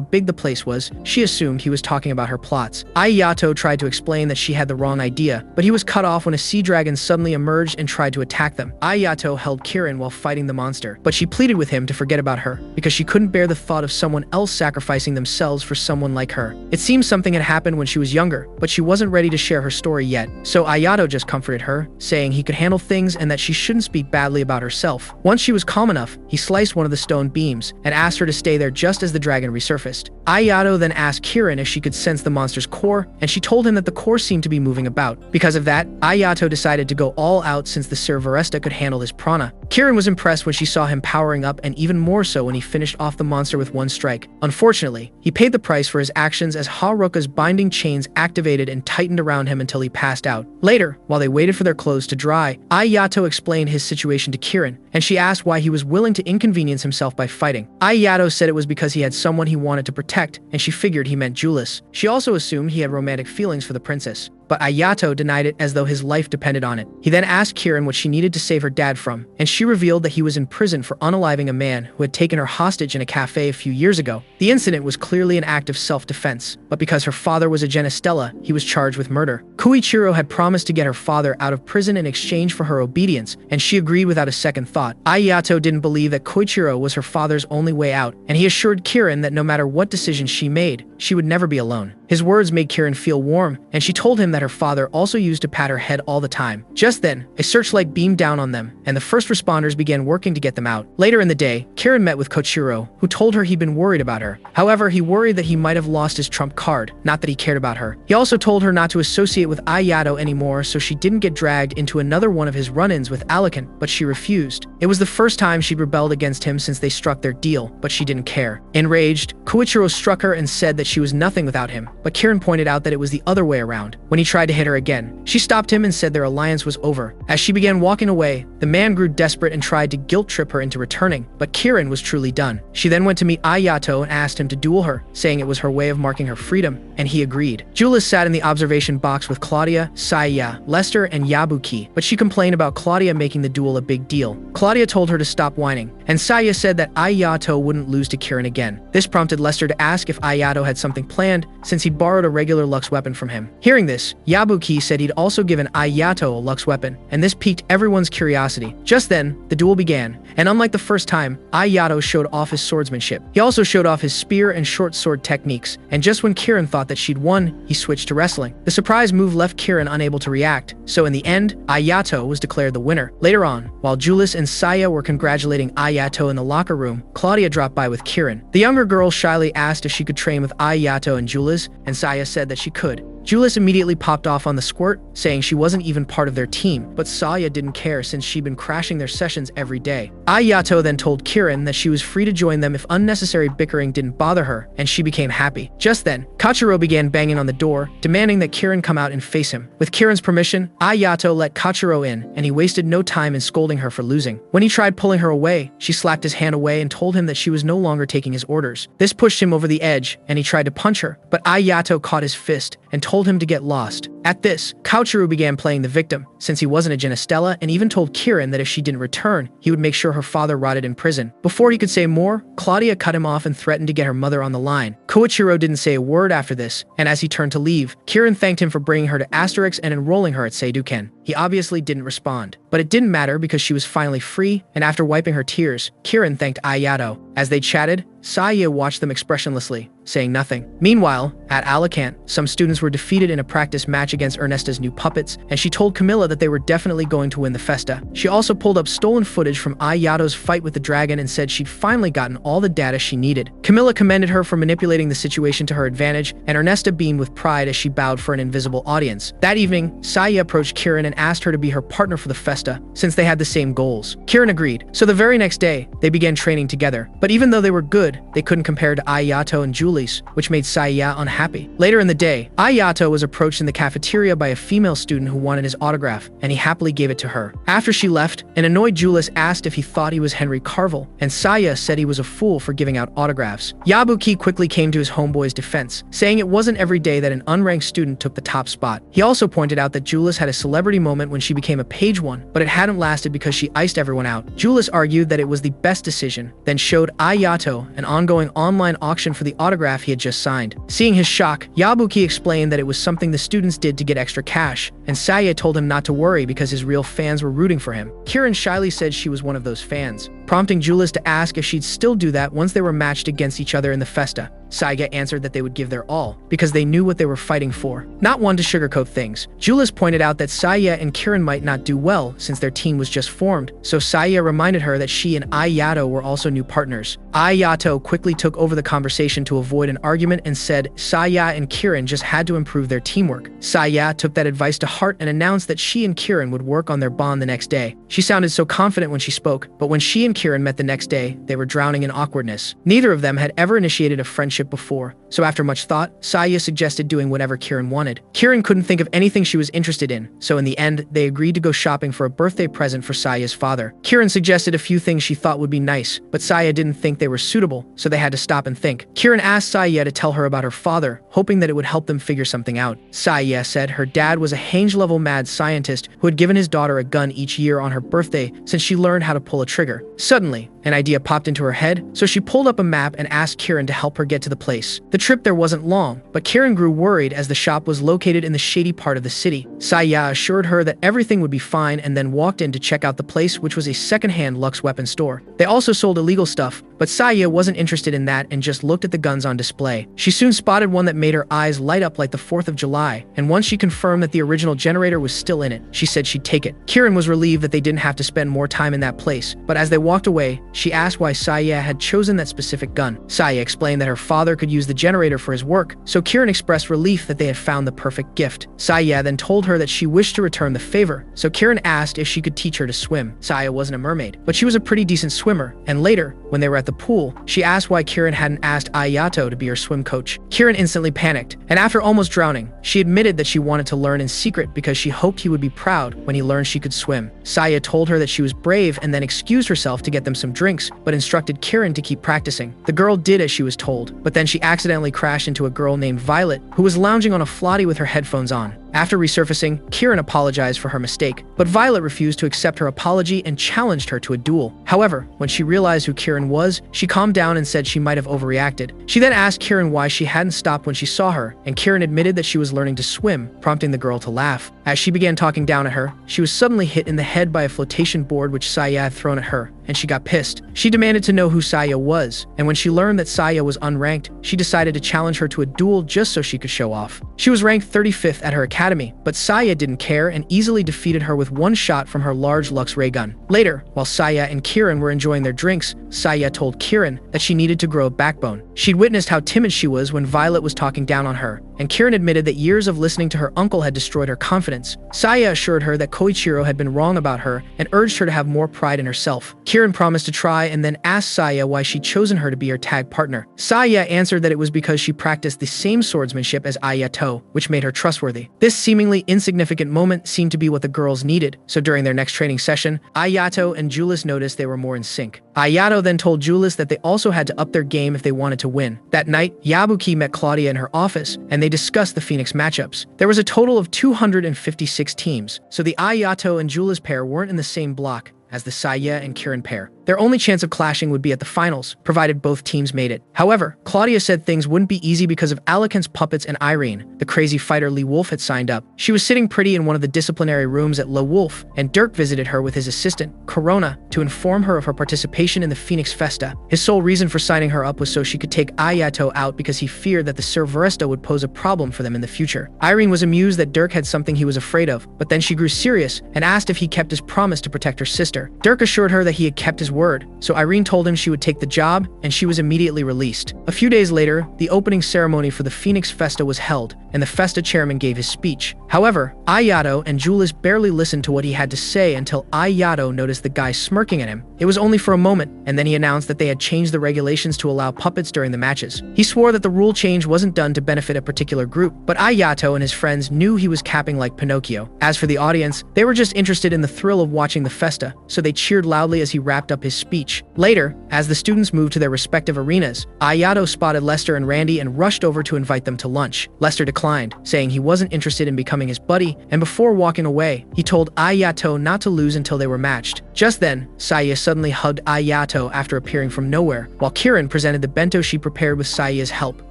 big the place was, she assumed he was talking about her plots. Ayato tried to explain that she had the wrong idea, but he was cut off when a sea dragon suddenly emerged and tried to attack them. Ayato held Kieran while fighting the monster, but she pleaded with him to forget about her, because she couldn't bear the thought of someone else sacrificing themselves for someone like her. It seems something had happened when she was younger, but she wasn't ready to share her story yet, so Ayato just comforted her, saying he could handle things and that she shouldn't speak badly about herself. Once she was calm enough, he sliced one of the stone beams and asked her to stay there just as the dragon resurfaced. Ayato then asked Kieran if she could sense the monster's core, and she told him that the core seemed to be moving about. Because of that, Ayato decided to go all out since the Servaresta could handle his prana. Kieran was impressed when she saw him powering up, and even more so when he finished off the monster with one strike. Unfortunately, he paid the price for his actions as Haruka's binding chains activated and tightened around him until he passed out. Later, while they waited for their clothes to dry, Ayato explained his situation to Kieran, and she asked why he was willing to inconvenience himself by fighting. Ayato said it was because he had someone he wanted to protect, and she figured he meant Julius. She also assumed he had romantic feelings for the princess, but Ayato denied it as though his life depended on it. He then asked Kieran what she needed to save her dad from, and she revealed that he was in prison for unaliving a man who had taken her hostage in a cafe a few years ago. The incident was clearly an act of self-defense, but because her father was a Genestella, he was charged with murder. Koichiro had promised to get her father out of prison in exchange for her obedience, and she agreed without a second thought. Ayato didn't believe that Koichiro was her father's only way out, and he assured Kieran that no matter what decision she made, she would never be alone. His words made Kieran feel warm, and she told him that her father also used to pat her head all the time. Just then, a searchlight beamed down on them, and the first responders began working to get them out. Later in the day, Kieran met with Koichiro, who told her he'd been worried about her. However, he worried that he might have lost his trump card, not that he cared about her. He also told her not to associate with Ayato anymore so she didn't get dragged into another one of his run-ins with Alicant, but she refused. It was the first time she'd rebelled against him since they struck their deal, but she didn't care. Enraged, Koichiro struck her and said that she was nothing without him, but Kieran pointed out that it was the other way around. When he tried to hit her again, she stopped him and said their alliance was over. As she began walking away, the man grew desperate and tried to guilt-trip her into returning, but Kieran was truly done. She then went to meet Ayato and asked him to duel her, saying it was her way of marking her freedom, and he agreed. Julius sat in the observation box with Claudia, Saya, Lester, and Yabuki, but she complained about Claudia making the duel a big deal. Claudia told her to stop whining, and Saya said that Ayato wouldn't lose to Kieran again. This prompted Lester to ask if Ayato had something planned, since he'd borrowed a regular Lux weapon from him. Hearing this, Yabuki said he'd also given Ayato a Lux weapon, and this piqued everyone's curiosity. Just then, the duel began, and unlike the first time, Ayato showed off his swordsmanship. He also showed off his spear and short sword techniques, and just when Kieran thought that she'd won, he switched to wrestling. The surprise move left Kieran unable to react, so in the end, Ayato was declared the winner. Later on, while Julius and Saya were congratulating Ayato in the locker room, Claudia dropped by with Kieran. The younger girl shyly asked if she could train with Ayato and Julius, and Saya said that she could. Julius immediately popped off on the squirt, saying she wasn't even part of their team, but Saya didn't care since she'd been crashing their sessions every day. Ayato then told Kieran that she was free to join them if unnecessary bickering didn't bother her, and she became happy. Just then, Koichiro began banging on the door, demanding that Kieran come out and face him. With Kieran's permission, Ayato let Koichiro in, and he wasted no time in scolding her for losing. When he tried pulling her away, she slapped his hand away and told him that she was no longer taking his orders. This pushed him over the edge, and he tried to punch her, but Ayato caught his fist and told him to get lost. At this, Koichiro began playing the victim, since he wasn't a Genestella, and even told Kieran that if she didn't return, he would make sure her father rotted in prison. Before he could say more, Claudia cut him off and threatened to get her mother on the line. Koichiro didn't say a word after this, and as he turned to leave, Kirin thanked him for bringing her to Asterix and enrolling her at Seiduken. He obviously didn't respond, but it didn't matter because she was finally free, and after wiping her tears, Kirin thanked Ayato. As they chatted, Saya watched them expressionlessly, saying nothing. Meanwhile, at Alicante, some students were defeated in a practice match against Ernesta's new puppets, and she told Camilla that they were definitely going to win the festa. She also pulled up stolen footage from Ayato's fight with the dragon and said she'd finally gotten all the data she needed. Camilla commended her for manipulating the situation to her advantage, and Ernesta beamed with pride as she bowed for an invisible audience. That evening, Saya approached Kirin and asked her to be her partner for the festa, since they had the same goals. Kirin agreed, so the very next day, they began training together. But even though they were good, they couldn't compare to Ayato and Julie's, which made Saya unhappy. Later in the day, Ayato was approached in the cafeteria by a female student who wanted his autograph, and he happily gave it to her. After she left, an annoyed Julius asked if he thought he was Henry Carvel, and Saya said he was a fool for giving out autographs. Yabuki quickly came to his homeboy's defense, saying it wasn't every day that an unranked student took the top spot. He also pointed out that Julius had a celebrity moment when she became a page one, but it hadn't lasted because she iced everyone out. Julius argued that it was the best decision, then showed Ayato an ongoing online auction for the autograph he had just signed. Seeing his shock, Yabuki explained that it was something the students did to get extra cash, and Saya told him not to worry because his real fans were rooting for him. Kirin shyly said she was one of those fans, prompting Julius to ask if she'd still do that once they were matched against each other in the festa. Saiga answered that they would give their all, because they knew what they were fighting for. Not one to sugarcoat things, Julius pointed out that Saya and Kirin might not do well since their team was just formed, so Saya reminded her that she and Ayato were also new partners. Ayato quickly took over the conversation to avoid an argument and said Saya and Kirin just had to improve their teamwork. Saya took that advice to heart and announced that she and Kirin would work on their bond the next day. She sounded so confident when she spoke, but when she and Kirin met the next day, they were drowning in awkwardness. Neither of them had ever initiated a friendship before, so after much thought, Saya suggested doing whatever Kirin wanted. Kirin couldn't think of anything she was interested in, so in the end, they agreed to go shopping for a birthday present for Saya's father. Kirin suggested a few things she thought would be nice, but Saya didn't think they were suitable, so they had to stop and think. Kirin asked Saya to tell her about her father, hoping that it would help them figure something out. Saya said her dad was a Hange-level mad scientist who had given his daughter a gun each year on her birthday since she learned how to pull a trigger. Suddenly, an idea popped into her head, so she pulled up a map and asked Kirin to help her get to the place. The trip there wasn't long, but Kirin grew worried as the shop was located in the shady part of the city. Saya assured her that everything would be fine and then walked in to check out the place, which was a second-hand Lux weapon store. They also sold illegal stuff, but Saya wasn't interested in that and just looked at the guns on display. She soon spotted one that made her eyes light up like the 4th of July, and once she confirmed that the original generator was still in it, she said she'd take it. Kirin was relieved that they didn't have to spend more time in that place, but as they walked away, she asked why Saya had chosen that specific gun. Saya explained that her father could use the generator for his work, so Kirin expressed relief that they had found the perfect gift. Saya then told her that she wished to return the favor, so Kirin asked if she could teach her to swim. Saya wasn't a mermaid, but she was a pretty decent swimmer, and later, when they were at the pool, she asked why Kirin hadn't asked Ayato to be her swim coach. Kirin instantly panicked, and after almost drowning, she admitted that she wanted to learn in secret because she hoped he would be proud when he learned she could swim. Saya told her that she was brave and then excused herself to get them some drinks, but instructed Kirin to keep practicing. The girl did as she was told, but then she accidentally crashed into a girl named Violet, who was lounging on a floaty with her headphones on. After resurfacing, Kirin apologized for her mistake, but Violet refused to accept her apology and challenged her to a duel. However, when she realized who Kirin was, she calmed down and said she might have overreacted. She then asked Kirin why she hadn't stopped when she saw her, and Kirin admitted that she was learning to swim, prompting the girl to laugh. As she began talking down at her, she was suddenly hit in the head by a flotation board which Saya had thrown at her, and she got pissed. She demanded to know who Saya was, and when she learned that Saya was unranked, she decided to challenge her to a duel just so she could show off. She was ranked 35th at her academy, but Saya didn't care and easily defeated her with one shot from her large Lux ray gun. Later, while Saya and Kirin were enjoying their drinks, Saya told Kirin that she needed to grow a backbone. She'd witnessed how timid she was when Violet was talking down on her, and Kirin admitted that years of listening to her uncle had destroyed her confidence. Saya assured her that Koichiro had been wrong about her and urged her to have more pride in herself. Kirin promised to try and then asked Saya why she'd chosen her to be her tag partner. Saya answered that it was because she practiced the same swordsmanship as Ayato, which made her trustworthy. This seemingly insignificant moment seemed to be what the girls needed, so during their next training session, Ayato and Julius noticed they were more in sync. Ayato then told Julius that they also had to up their game if they wanted to win. That night, Yabuki met Claudia in her office, and they discussed the Phoenix matchups. There was a total of 256 teams, so the Ayato and Julius pair weren't in the same block as the Saya and Kirin pair. Their only chance of clashing would be at the finals, provided both teams made it. However, Claudia said things wouldn't be easy because of Alicant's puppets and Irene, the crazy fighter Lee Wolf had signed up. She was sitting pretty in one of the disciplinary rooms at Le Wolf, and Dirk visited her with his assistant, Corona, to inform her of her participation in the Phoenix Festa. His sole reason for signing her up was so she could take Ayato out because he feared that the Cerveresta would pose a problem for them in the future. Irene was amused that Dirk had something he was afraid of, but then she grew serious and asked if he kept his promise to protect her sister. Dirk assured her that he had kept his word, so Irene told him she would take the job, and she was immediately released. A few days later, the opening ceremony for the Phoenix Festa was held, and the Festa chairman gave his speech. However, Ayato and Julius barely listened to what he had to say until Ayato noticed the guy smirking at him. It was only for a moment, and then he announced that they had changed the regulations to allow puppets during the matches. He swore that the rule change wasn't done to benefit a particular group, but Ayato and his friends knew he was capping like Pinocchio. As for the audience, they were just interested in the thrill of watching the Festa, so they cheered loudly as he wrapped up his speech. Later, as the students moved to their respective arenas, Ayato spotted Lester and Randy and rushed over to invite them to lunch. Lester declined, saying he wasn't interested in becoming his buddy, and before walking away, he told Ayato not to lose until they were matched. Just then, Saya suddenly hugged Ayato after appearing from nowhere, while Kiran presented the bento she prepared with Saya's help.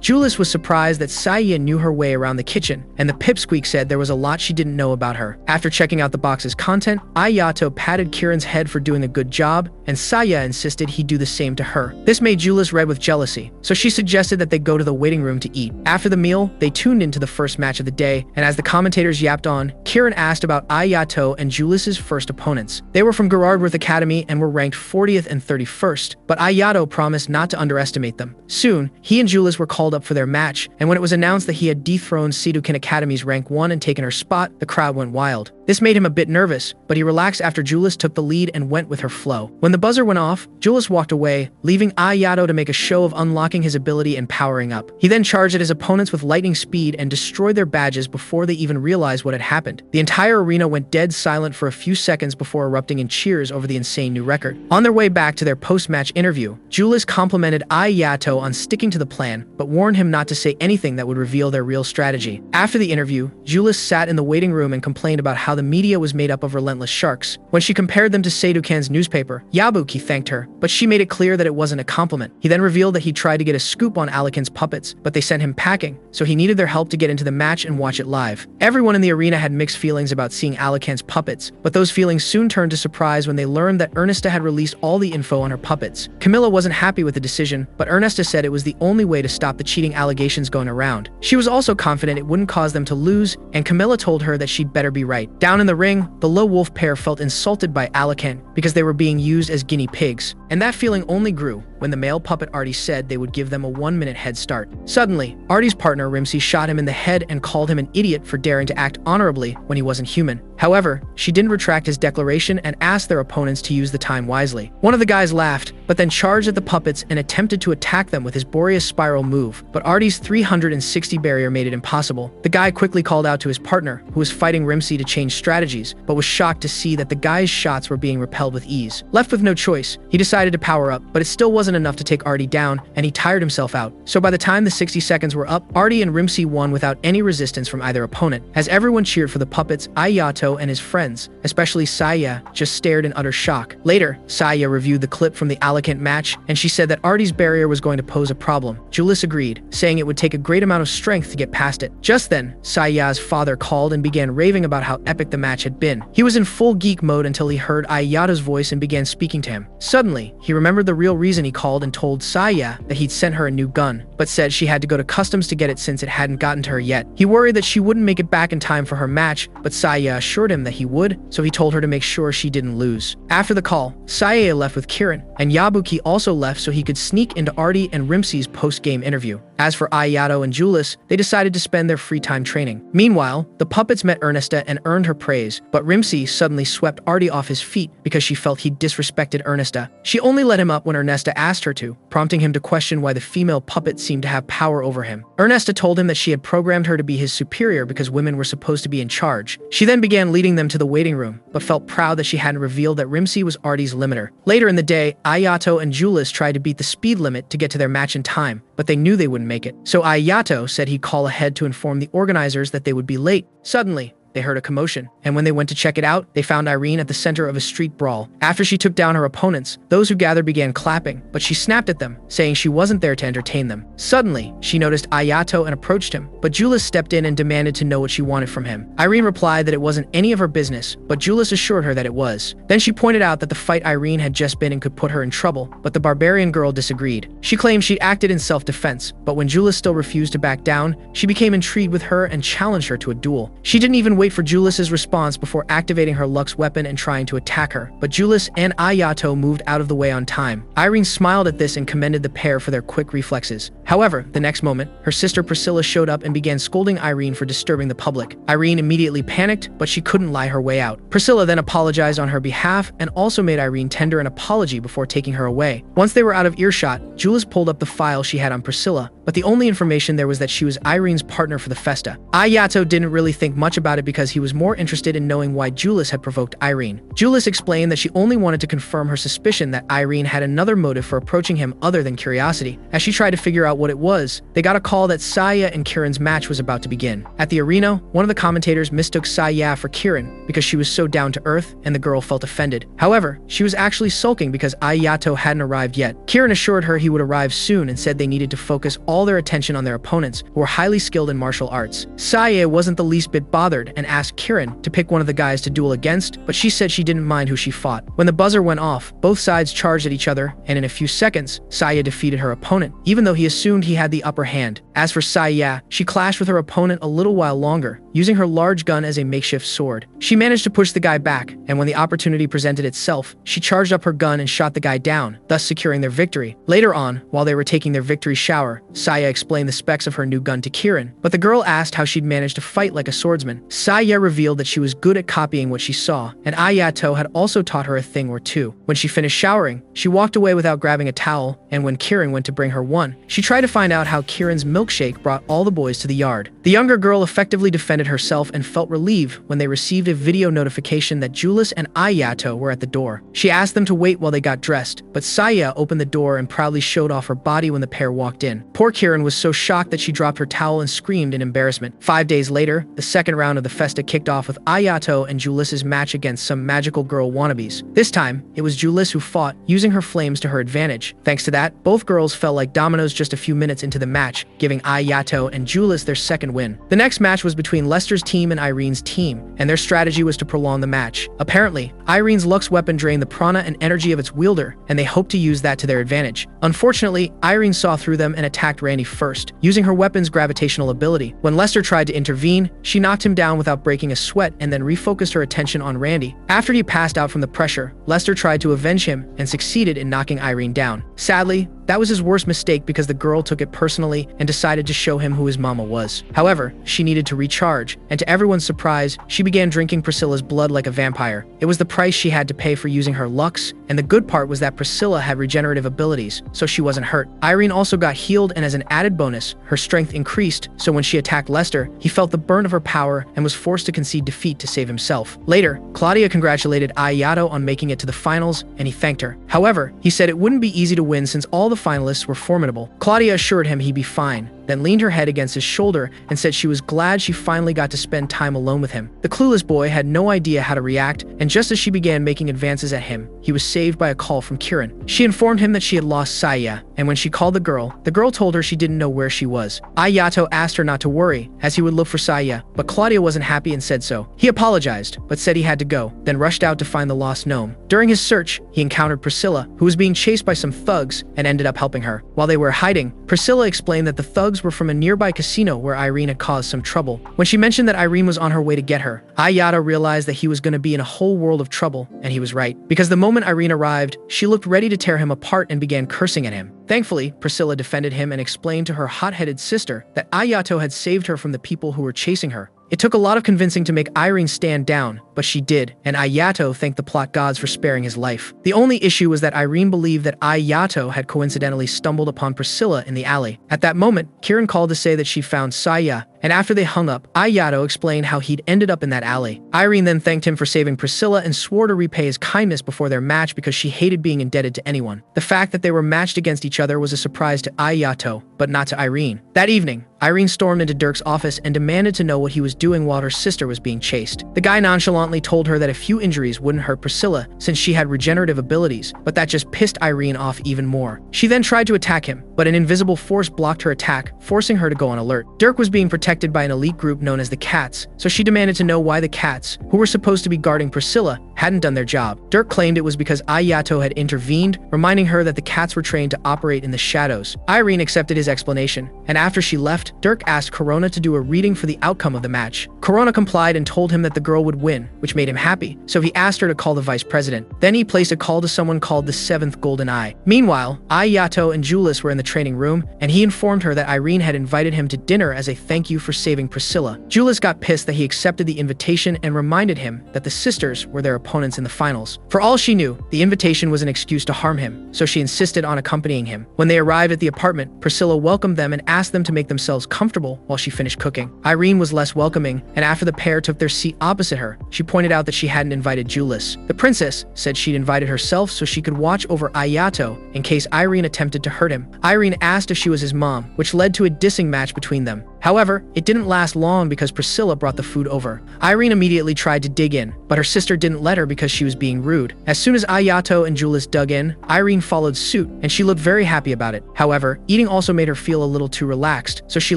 Julius was surprised that Saya knew her way around the kitchen, and the pipsqueak said there was a lot she didn't know about her. After checking out the box's content, Ayato patted Kiran's head for doing a good job, and Saya insisted he do the same to her. This made Julius red with jealousy, so she suggested that they go to the waiting room to eat. After the meal, they tuned into the first match of the day, and as the commentators yapped on, Kiran asked about Ayato and Julius's first opponents. They were from Gerardworth Academy and were ranked 40th and 31st, but Ayato promised not to underestimate them. Soon, he and Julius were called up for their match, and when it was announced that he had dethroned Sedukan Academy's rank 1 and taken her spot, the crowd went wild. This made him a bit nervous, but he relaxed after Julius took the lead and went with her flow. When the buzzer went off, Julius walked away, leaving Ayato to make a show of unlocking his ability and powering up. He then charged at his opponents with lightning speed and destroyed their badges before they even realized what had happened. The entire arena went dead silent for a few seconds before erupting in cheers over the insane new record. On their way back to their post-match interview, Julius complimented Ayato on sticking to the plan, but warned him not to say anything that would reveal their real strategy. After the interview, Julius sat in the waiting room and complained about how the media was made up of relentless sharks. When she compared them to Sedukan's newspaper, Yabuki thanked her, but she made it clear that it wasn't a compliment. He then revealed that he tried to get a scoop on Alicant's puppets, but they sent him packing, so he needed their help to get into the match and watch it live. Everyone in the arena had mixed feelings about seeing Alicant's puppets, but those feelings soon turned to surprise when they learned that Ernesta had released all the info on her puppets. Camilla wasn't happy with the decision, but Ernesta said it was the only way to stop the cheating allegations going around. She was also confident it wouldn't cause them to lose, and Camilla told her that she'd better be right. Down in the ring, the Low Wolf pair felt insulted by Alicant because they were being used as guinea pigs, and that feeling only grew when the male puppet Artie said they would give them a 1-minute head start. Suddenly, Artie's partner Rimsey shot him in the head and called him an idiot for daring to act honorably when he wasn't human. However, she didn't retract his declaration and asked their opponents to use the time wisely. One of the guys laughed, but then charged at the puppets and attempted to attack them with his Boreas Spiral move, but Artie's 360 barrier made it impossible. The guy quickly called out to his partner, who was fighting Rimsey to change strategies, but was shocked to see that the guy's shots were being repelled with ease. Left with no choice, he decided to power up, but it still wasn't enough to take Artie down, and he tired himself out. So by the time the 60 seconds were up, Artie and Rimsey won without any resistance from either opponent. As everyone cheered for the puppets, Ayato and his friends, especially Saya, just stared in utter shock. Later, Saya reviewed the clip from the Alicant match, and she said that Artie's barrier was going to pose a problem. Julius agreed, saying it would take a great amount of strength to get past it. Just then, Saya's father called and began raving about how epic the match had been. He was in full geek mode until he heard Ayato's voice and began speaking to him. Suddenly, he remembered the real reason he called and told Saya that he'd sent her a new gun, but said she had to go to customs to get it since it hadn't gotten to her yet. He worried that she wouldn't make it back in time for her match, but Saya assured him that he would, so he told her to make sure she didn't lose. After the call, Saya left with Kiran, and Yabuki also left so he could sneak into Artie and Rimsey's post-game interview. As for Ayato and Julius, they decided to spend their free time training. Meanwhile, the puppets met Ernesta and earned her praise, but Rimsey suddenly swept Artie off his feet because she felt he'd disrespected Ernesta. She only let him up when Ernesta asked her to, prompting him to question why the female puppet seemed to have power over him. Ernesta told him that she had programmed her to be his superior because women were supposed to be in charge. She then began leading them to the waiting room, but felt proud that she hadn't revealed that Rimsey was Artie's limiter. Later in the day, Ayato and Julius tried to beat the speed limit to get to their match in time, but they knew they wouldn't make it. So Ayato said he'd call ahead to inform the organizers that they would be late. Suddenly, they heard a commotion, and when they went to check it out, they found Irene at the center of a street brawl. After she took down her opponents, those who gathered began clapping, but she snapped at them, saying she wasn't there to entertain them. Suddenly, she noticed Ayato and approached him, but Julius stepped in and demanded to know what she wanted from him. Irene replied that it wasn't any of her business, but Julius assured her that it was. Then she pointed out that the fight Irene had just been in could put her in trouble, but the barbarian girl disagreed. She claimed she'd acted in self-defense, but when Julius still refused to back down, she became intrigued with her and challenged her to a duel. She didn't even wait for Julius's response before activating her Lux weapon and trying to attack her, but Julius and Ayato moved out of the way on time. Irene smiled at this and commended the pair for their quick reflexes. However, the next moment, her sister Priscilla showed up and began scolding Irene for disturbing the public. Irene immediately panicked, but she couldn't lie her way out. Priscilla then apologized on her behalf and also made Irene tender an apology before taking her away. Once they were out of earshot, Julius pulled up the file she had on Priscilla, but the only information there was that she was Irene's partner for the festa. Ayato didn't really think much about it because he was more interested in knowing why Julius had provoked Irene. Julius explained that she only wanted to confirm her suspicion that Irene had another motive for approaching him other than curiosity. As she tried to figure out what it was, they got a call that Saya and Kieran's match was about to begin. At the arena, one of the commentators mistook Saya for Kieran because she was so down to earth, and the girl felt offended. However, she was actually sulking because Ayato hadn't arrived yet. Kieran assured her he would arrive soon and said they needed to focus all their attention on their opponents, who were highly skilled in martial arts. Saya wasn't the least bit bothered and asked Kieran to pick one of the guys to duel against, but she said she didn't mind who she fought. When the buzzer went off, both sides charged at each other, and in a few seconds, Saya defeated her opponent, even though he assumed he had the upper hand. As for Saya, she clashed with her opponent a little while longer, using her large gun as a makeshift sword. She managed to push the guy back, and when the opportunity presented itself, she charged up her gun and shot the guy down, thus securing their victory. Later on, while they were taking their victory shower, Saya explained the specs of her new gun to Kieran, but the girl asked how she'd managed to fight like a swordsman. Saya revealed that she was good at copying what she saw, and Ayato had also taught her a thing or two. When she finished showering, she walked away without grabbing a towel, and when Kieran went to bring her one, she tried to find out how Kieran's milkshake brought all the boys to the yard. The younger girl effectively defended herself and felt relieved when they received a video notification that Julius and Ayato were at the door. She asked them to wait while they got dressed, but Saya opened the door and proudly showed off her body when the pair walked in. Poor Kieran was so shocked that she dropped her towel and screamed in embarrassment. 5 days later, the second round of the festa kicked off with Ayato and Julius's match against some magical girl wannabes. This time, it was Julius who fought, using her flames to her advantage. Thanks to that, both girls fell like dominoes just a few minutes into the match, giving Ayato and Julius their second win. The next match was between Lester's team and Irene's team, and their strategy was to prolong the match. Apparently, Irene's Lux weapon drained the prana and energy of its wielder, and they hoped to use that to their advantage. Unfortunately, Irene saw through them and attacked Randy first, using her weapon's gravitational ability. When Lester tried to intervene, she knocked him down without breaking a sweat and then refocused her attention on Randy. After he passed out from the pressure, Lester tried to avenge him and succeeded in knocking Irene down. Sadly, that was his worst mistake because the girl took it personally and decided to show him who his mama was. However, she needed to recharge, and to everyone's surprise, she began drinking Priscilla's blood like a vampire. It was the price she had to pay for using her Lux, and the good part was that Priscilla had regenerative abilities, so she wasn't hurt. Irene also got healed, and as an added bonus, her strength increased, so when she attacked Lester, he felt the burn of her power and was forced to concede defeat to save himself. Later, Claudia congratulated Ayato on making it to the finals, and he thanked her. However, he said it wouldn't be easy to win since all the finalists were formidable. Claudia assured him he'd be fine, then leaned her head against his shoulder and said she was glad she finally got to spend time alone with him. The clueless boy had no idea how to react, and just as she began making advances at him, he was saved by a call from Kieran. She informed him that she had lost Saya, and when she called the girl told her she didn't know where she was. Ayato asked her not to worry, as he would look for Saya, but Claudia wasn't happy and said so. He apologized, but said he had to go, then rushed out to find the lost gnome. During his search, he encountered Priscilla, who was being chased by some thugs, and ended up helping her. While they were hiding, Priscilla explained that the thugs were from a nearby casino where Irene had caused some trouble. When she mentioned that Irene was on her way to get her, Ayato realized that he was going to be in a whole world of trouble, and he was right. Because the moment Irene arrived, she looked ready to tear him apart and began cursing at him. Thankfully, Priscilla defended him and explained to her hot-headed sister that Ayato had saved her from the people who were chasing her. It took a lot of convincing to make Irene stand down, but she did, and Ayato thanked the plot gods for sparing his life. The only issue was that Irene believed that Ayato had coincidentally stumbled upon Priscilla in the alley. At that moment, Kieran called to say that she found Saya, and after they hung up, Ayato explained how he'd ended up in that alley. Irene then thanked him for saving Priscilla and swore to repay his kindness before their match because she hated being indebted to anyone. The fact that they were matched against each other was a surprise to Ayato, but not to Irene. That evening, Irene stormed into Dirk's office and demanded to know what he was doing while her sister was being chased. The guy nonchalantly told her that a few injuries wouldn't hurt Priscilla since she had regenerative abilities, but that just pissed Irene off even more. She then tried to attack him, but an invisible force blocked her attack, forcing her to go on alert. Dirk was being protected by an elite group known as the Cats, so she demanded to know why the Cats, who were supposed to be guarding Priscilla, hadn't done their job. Dirk claimed it was because Ayato had intervened, reminding her that the Cats were trained to operate in the shadows. Irene accepted his explanation, and after she left, Dirk asked Corona to do a reading for the outcome of the match. Corona complied and told him that the girl would win, which made him happy, so he asked her to call the vice president. Then he placed a call to someone called the Seventh Golden Eye. Meanwhile, Ayato and Julius were in the training room, and he informed her that Irene had invited him to dinner as a thank you for saving Priscilla. Julius got pissed that he accepted the invitation and reminded him that the sisters were their opponents in the finals. For all she knew, the invitation was an excuse to harm him, so she insisted on accompanying him. When they arrived at the apartment, Priscilla welcomed them and asked them to make themselves comfortable while she finished cooking. Irene was less welcoming, and after the pair took their seat opposite her, she pointed out that she hadn't invited Julius. The princess said she'd invited herself so she could watch over Ayato in case Irene attempted to hurt him. Irene asked if she was his mom, which led to a dissing match between them. However, it didn't last long because Priscilla brought the food over. Irene immediately tried to dig in, but her sister didn't let her because she was being rude. As soon as Ayato and Julius dug in, Irene followed suit, and she looked very happy about it. However, eating also made her feel a little too relaxed, so she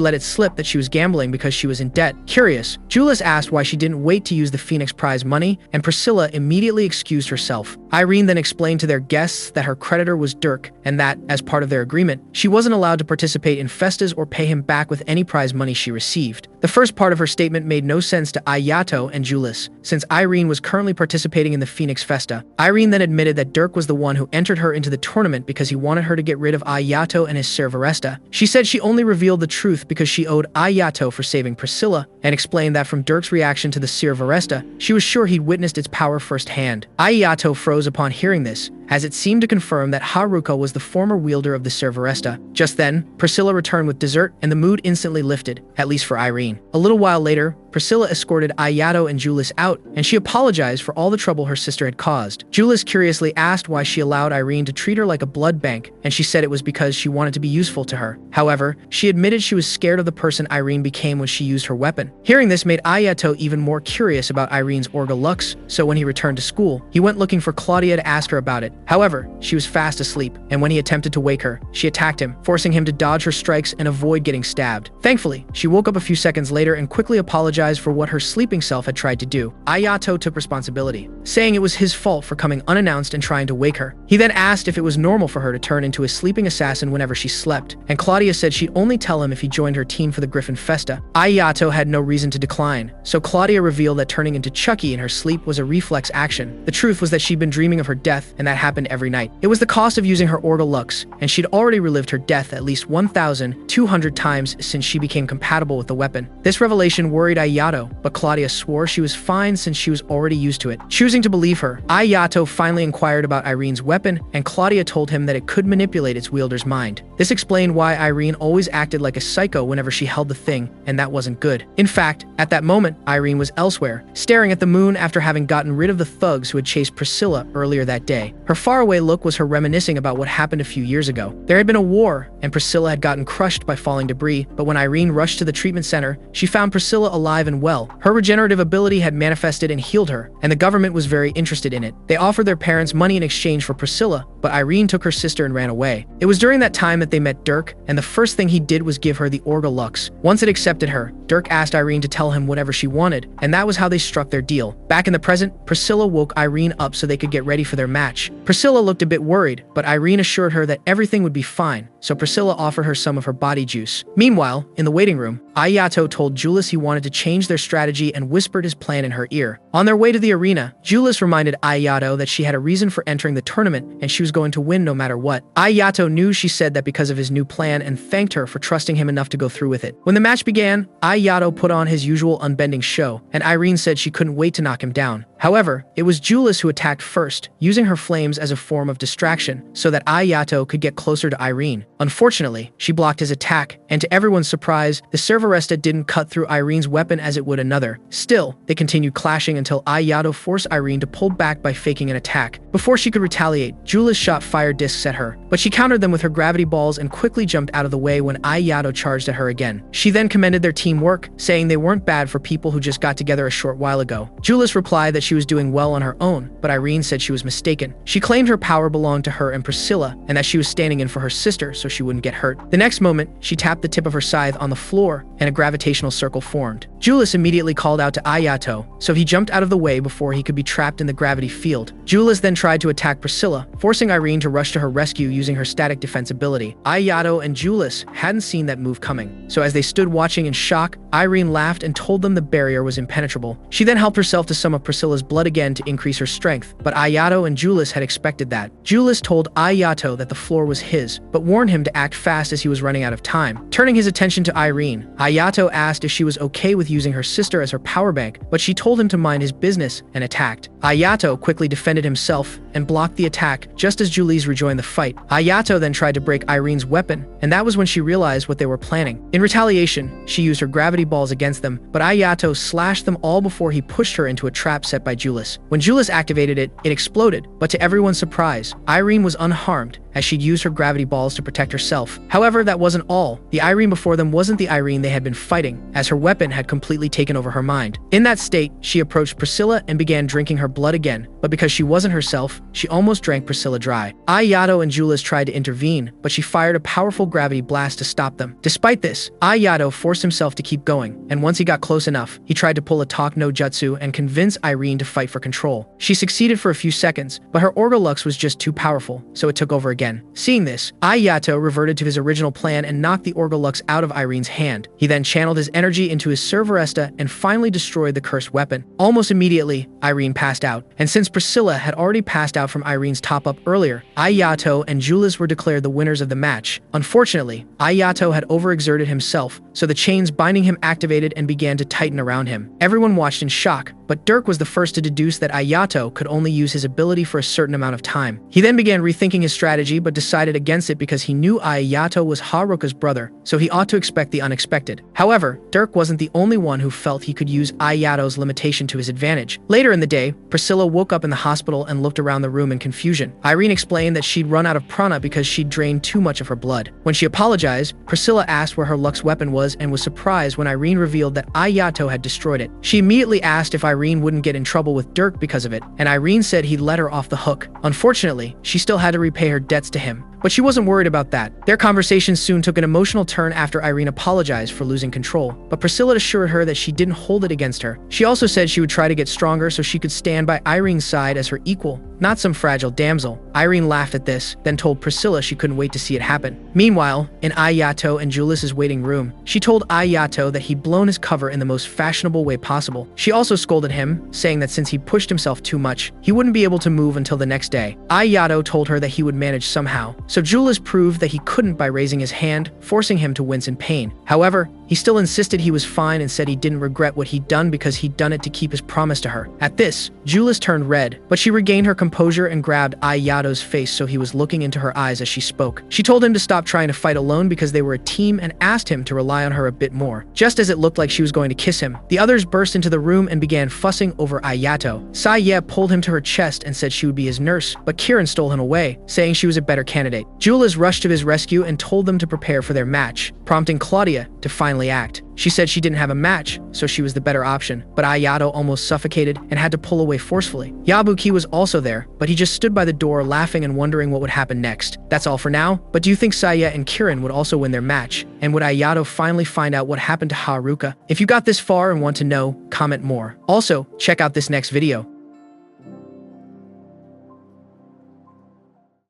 let it slip that she was gambling because she was in debt. Curious, Julius asked why she didn't wait to use the Phoenix Prize money, and Priscilla immediately excused herself. Irene then explained to their guests that her creditor was Dirk, and that, as part of their agreement, she wasn't allowed to participate in festas or pay him back with any prize money she received. The first part of her statement made no sense to Ayato and Julius, since Irene was currently participating in the Phoenix Festa. Irene then admitted that Dirk was the one who entered her into the tournament because he wanted her to get rid of Ayato and his Servaresta. She said she only revealed the truth because she owed Ayato for saving Priscilla, and explained that from Dirk's reaction to the Servaresta, she was sure he'd witnessed its power firsthand. Ayato froze upon hearing this, as it seemed to confirm that Haruka was the former wielder of the Servaresta. Just then, Priscilla returned with dessert, and the mood instantly lifted, at least for Irene. A little while later, Priscilla escorted Ayato and Julius out, and she apologized for all the trouble her sister had caused. Julius curiously asked why she allowed Irene to treat her like a blood bank, and she said it was because she wanted to be useful to her. However, she admitted she was scared of the person Irene became when she used her weapon. Hearing this made Ayato even more curious about Irene's Orga Lux, so when he returned to school, he went looking for Claudia to ask her about it. However, she was fast asleep, and when he attempted to wake her, she attacked him, forcing him to dodge her strikes and avoid getting stabbed. Thankfully, she woke up a few seconds later and quickly apologized for what her sleeping self had tried to do. Ayato took responsibility, saying it was his fault for coming unannounced and trying to wake her. He then asked if it was normal for her to turn into a sleeping assassin whenever she slept, and Claudia said she'd only tell him if he joined her team for the Griffin Festa. Ayato had no reason to decline, so Claudia revealed that turning into Chucky in her sleep was a reflex action. The truth was that she'd been dreaming of her death, and that happened every night. It was the cost of using her Orga Lux, and she'd already relived her death at least 1,200 times since she became compatible with the weapon. This revelation worried Ayato, but Claudia swore she was fine since she was already used to it. Choosing to believe her, Ayato finally inquired about Irene's weapon, and Claudia told him that it could manipulate its wielder's mind. This explained why Irene always acted like a psycho whenever she held the thing, and that wasn't good. In fact, at that moment, Irene was elsewhere, staring at the moon after having gotten rid of the thugs who had chased Priscilla earlier that day. Her faraway look was her reminiscing about what happened a few years ago. There had been a war, and Priscilla had gotten crushed by falling debris, but when Irene rushed to the treatment center, she found Priscilla alive and well. Her regenerative ability had manifested and healed her, and the government was very interested in it. They offered their parents money in exchange for Priscilla, but Irene took her sister and ran away. It was during that time that they met Dirk, and the first thing he did was give her the Orga Lux. Once it accepted her, Dirk asked Irene to tell him whatever she wanted, and that was how they struck their deal. Back in the present, Priscilla woke Irene up so they could get ready for their match. Priscilla looked a bit worried, but Irene assured her that everything would be fine, so Priscilla offered her some of her body juice. Meanwhile, in the waiting room, Ayato told Julius he wanted to change their strategy and whispered his plan in her ear. On their way to the arena, Julius reminded Ayato that she had a reason for entering the tournament and she was going to win no matter what. Ayato knew she said that because of his new plan and thanked her for trusting him enough to go through with it. When the match began, Ayato put on his usual unbending show, and Irene said she couldn't wait to knock him down. However, it was Julius who attacked first, using her flames as a form of distraction so that Ayato could get closer to Irene. Unfortunately, she blocked his attack, and to everyone's surprise, the Servaresta didn't cut through Irene's weapon as it would another. Still, they continued clashing until Ayato forced Irene to pull back by faking an attack. Before she could retaliate, Julius shot fire discs at her, but she countered them with her gravity balls and quickly jumped out of the way when Ayato charged at her again. She then commended their teamwork, saying they weren't bad for people who just got together a short while ago. Julius replied that she was doing well on her own, but Irene said she was mistaken. She claimed her power belonged to her and Priscilla, and that she was standing in for her sister so she wouldn't get hurt. The next moment, she tapped the tip of her scythe on the floor, and a gravitational circle formed. Julius immediately called out to Ayato, so he jumped out of the way before he could be trapped in the gravity field. Julius then tried to attack Priscilla, forcing Irene to rush to her rescue using her static defense ability. Ayato and Julius hadn't seen that move coming, so as they stood watching in shock, Irene laughed and told them the barrier was impenetrable. She then helped herself to some of Priscilla's blood again to increase her strength, but Ayato and Julius had expected that. Julius told Ayato that the floor was his, but warned him to act fast as he was running out of time. Turning his attention to Irene, Ayato asked if she was okay with using her sister as her power bank, but she told him to mind his business and attacked. Ayato quickly defended himself and blocked the attack just as Julius rejoined the fight. Ayato then tried to break Irene's weapon, and that was when she realized what they were planning. In retaliation, she used her gravity balls against them, but Ayato slashed them all before he pushed her into a trap set by Julius. When Julius activated it, it exploded, but to everyone's surprise, Irene was unharmed as she'd used her gravity balls to protect herself. However, that wasn't all. The Irene before them wasn't the Irene they had been fighting, as her weapon had completely taken over her mind. In that state, she approached Priscilla and began drinking her blood again, but because she wasn't herself, she almost drank Priscilla dry. Ayato and Julius tried to intervene, but she fired a powerful gravity blast to stop them. Despite this, Ayato forced himself to keep going, and once he got close enough, he tried to pull a talk no jutsu and convince Irene to fight for control. She succeeded for a few seconds, but her Orgalux was just too powerful, so it took over again. Seeing this, Ayato reverted to his original plan and knocked the Orgalux out of Irene's hand. He then channeled his energy into his Servaresta and finally destroyed the cursed weapon. Almost immediately, Irene passed out, and since Priscilla had already passed out from Irene's top-up earlier, Ayato and Julius were declared the winners of the match. Unfortunately, Ayato had overexerted himself, so the chains binding him activated and began to tighten around him. Everyone watched in shock, but Dirk was the first to deduce that Ayato could only use his ability for a certain amount of time. He then began rethinking his strategy but decided against it because he knew Ayato was Haruka's brother, so he ought to expect the unexpected. However, Dirk wasn't the only one who felt he could use Ayato's limitation to his advantage. Later in the day, Priscilla woke up in the hospital and looked around the room in confusion. Irene explained that she'd run out of prana because she'd drained too much of her blood. When she apologized, Priscilla asked where her Lux weapon was and was surprised when Irene revealed that Ayato had destroyed it. She immediately asked if Irene wouldn't get in trouble with Dirk because of it, and Irene said he'd let her off the hook. Unfortunately, she still had to repay her debts to him, but she wasn't worried about that. Their conversation soon took an emotional turn after Irene apologized for losing control, but Priscilla assured her that she didn't hold it against her. She also said she would try to get stronger so she could stand by Irene's side as her equal, not some fragile damsel. Irene laughed at this, then told Priscilla she couldn't wait to see it happen. Meanwhile, in Ayato and Julius's waiting room, she told Ayato that he'd blown his cover in the most fashionable way possible. She also scolded him, saying that since he pushed himself too much, he wouldn't be able to move until the next day. Ayato told her that he would manage somehow, so Julius proved that he couldn't by raising his hand, forcing him to wince in pain. However, he still insisted he was fine and said he didn't regret what he'd done because he'd done it to keep his promise to her. At this, Julius turned red, but she regained her composure and grabbed Ayato's face so he was looking into her eyes as she spoke. She told him to stop trying to fight alone because they were a team and asked him to rely on her a bit more. Just as it looked like she was going to kiss him, the others burst into the room and began fussing over Ayato. Saye pulled him to her chest and said she would be his nurse, but Kieran stole him away, saying she was a better candidate. Julius rushed to his rescue and told them to prepare for their match, prompting Claudia to finally act. She said she didn't have a match, so she was the better option, but Ayato almost suffocated and had to pull away forcefully. Yabuki was also there, but he just stood by the door laughing and wondering what would happen next. That's all for now, but do you think Saya and Kieran would also win their match? And would Ayato finally find out what happened to Haruka? If you got this far and want to know, comment more. Also, check out this next video.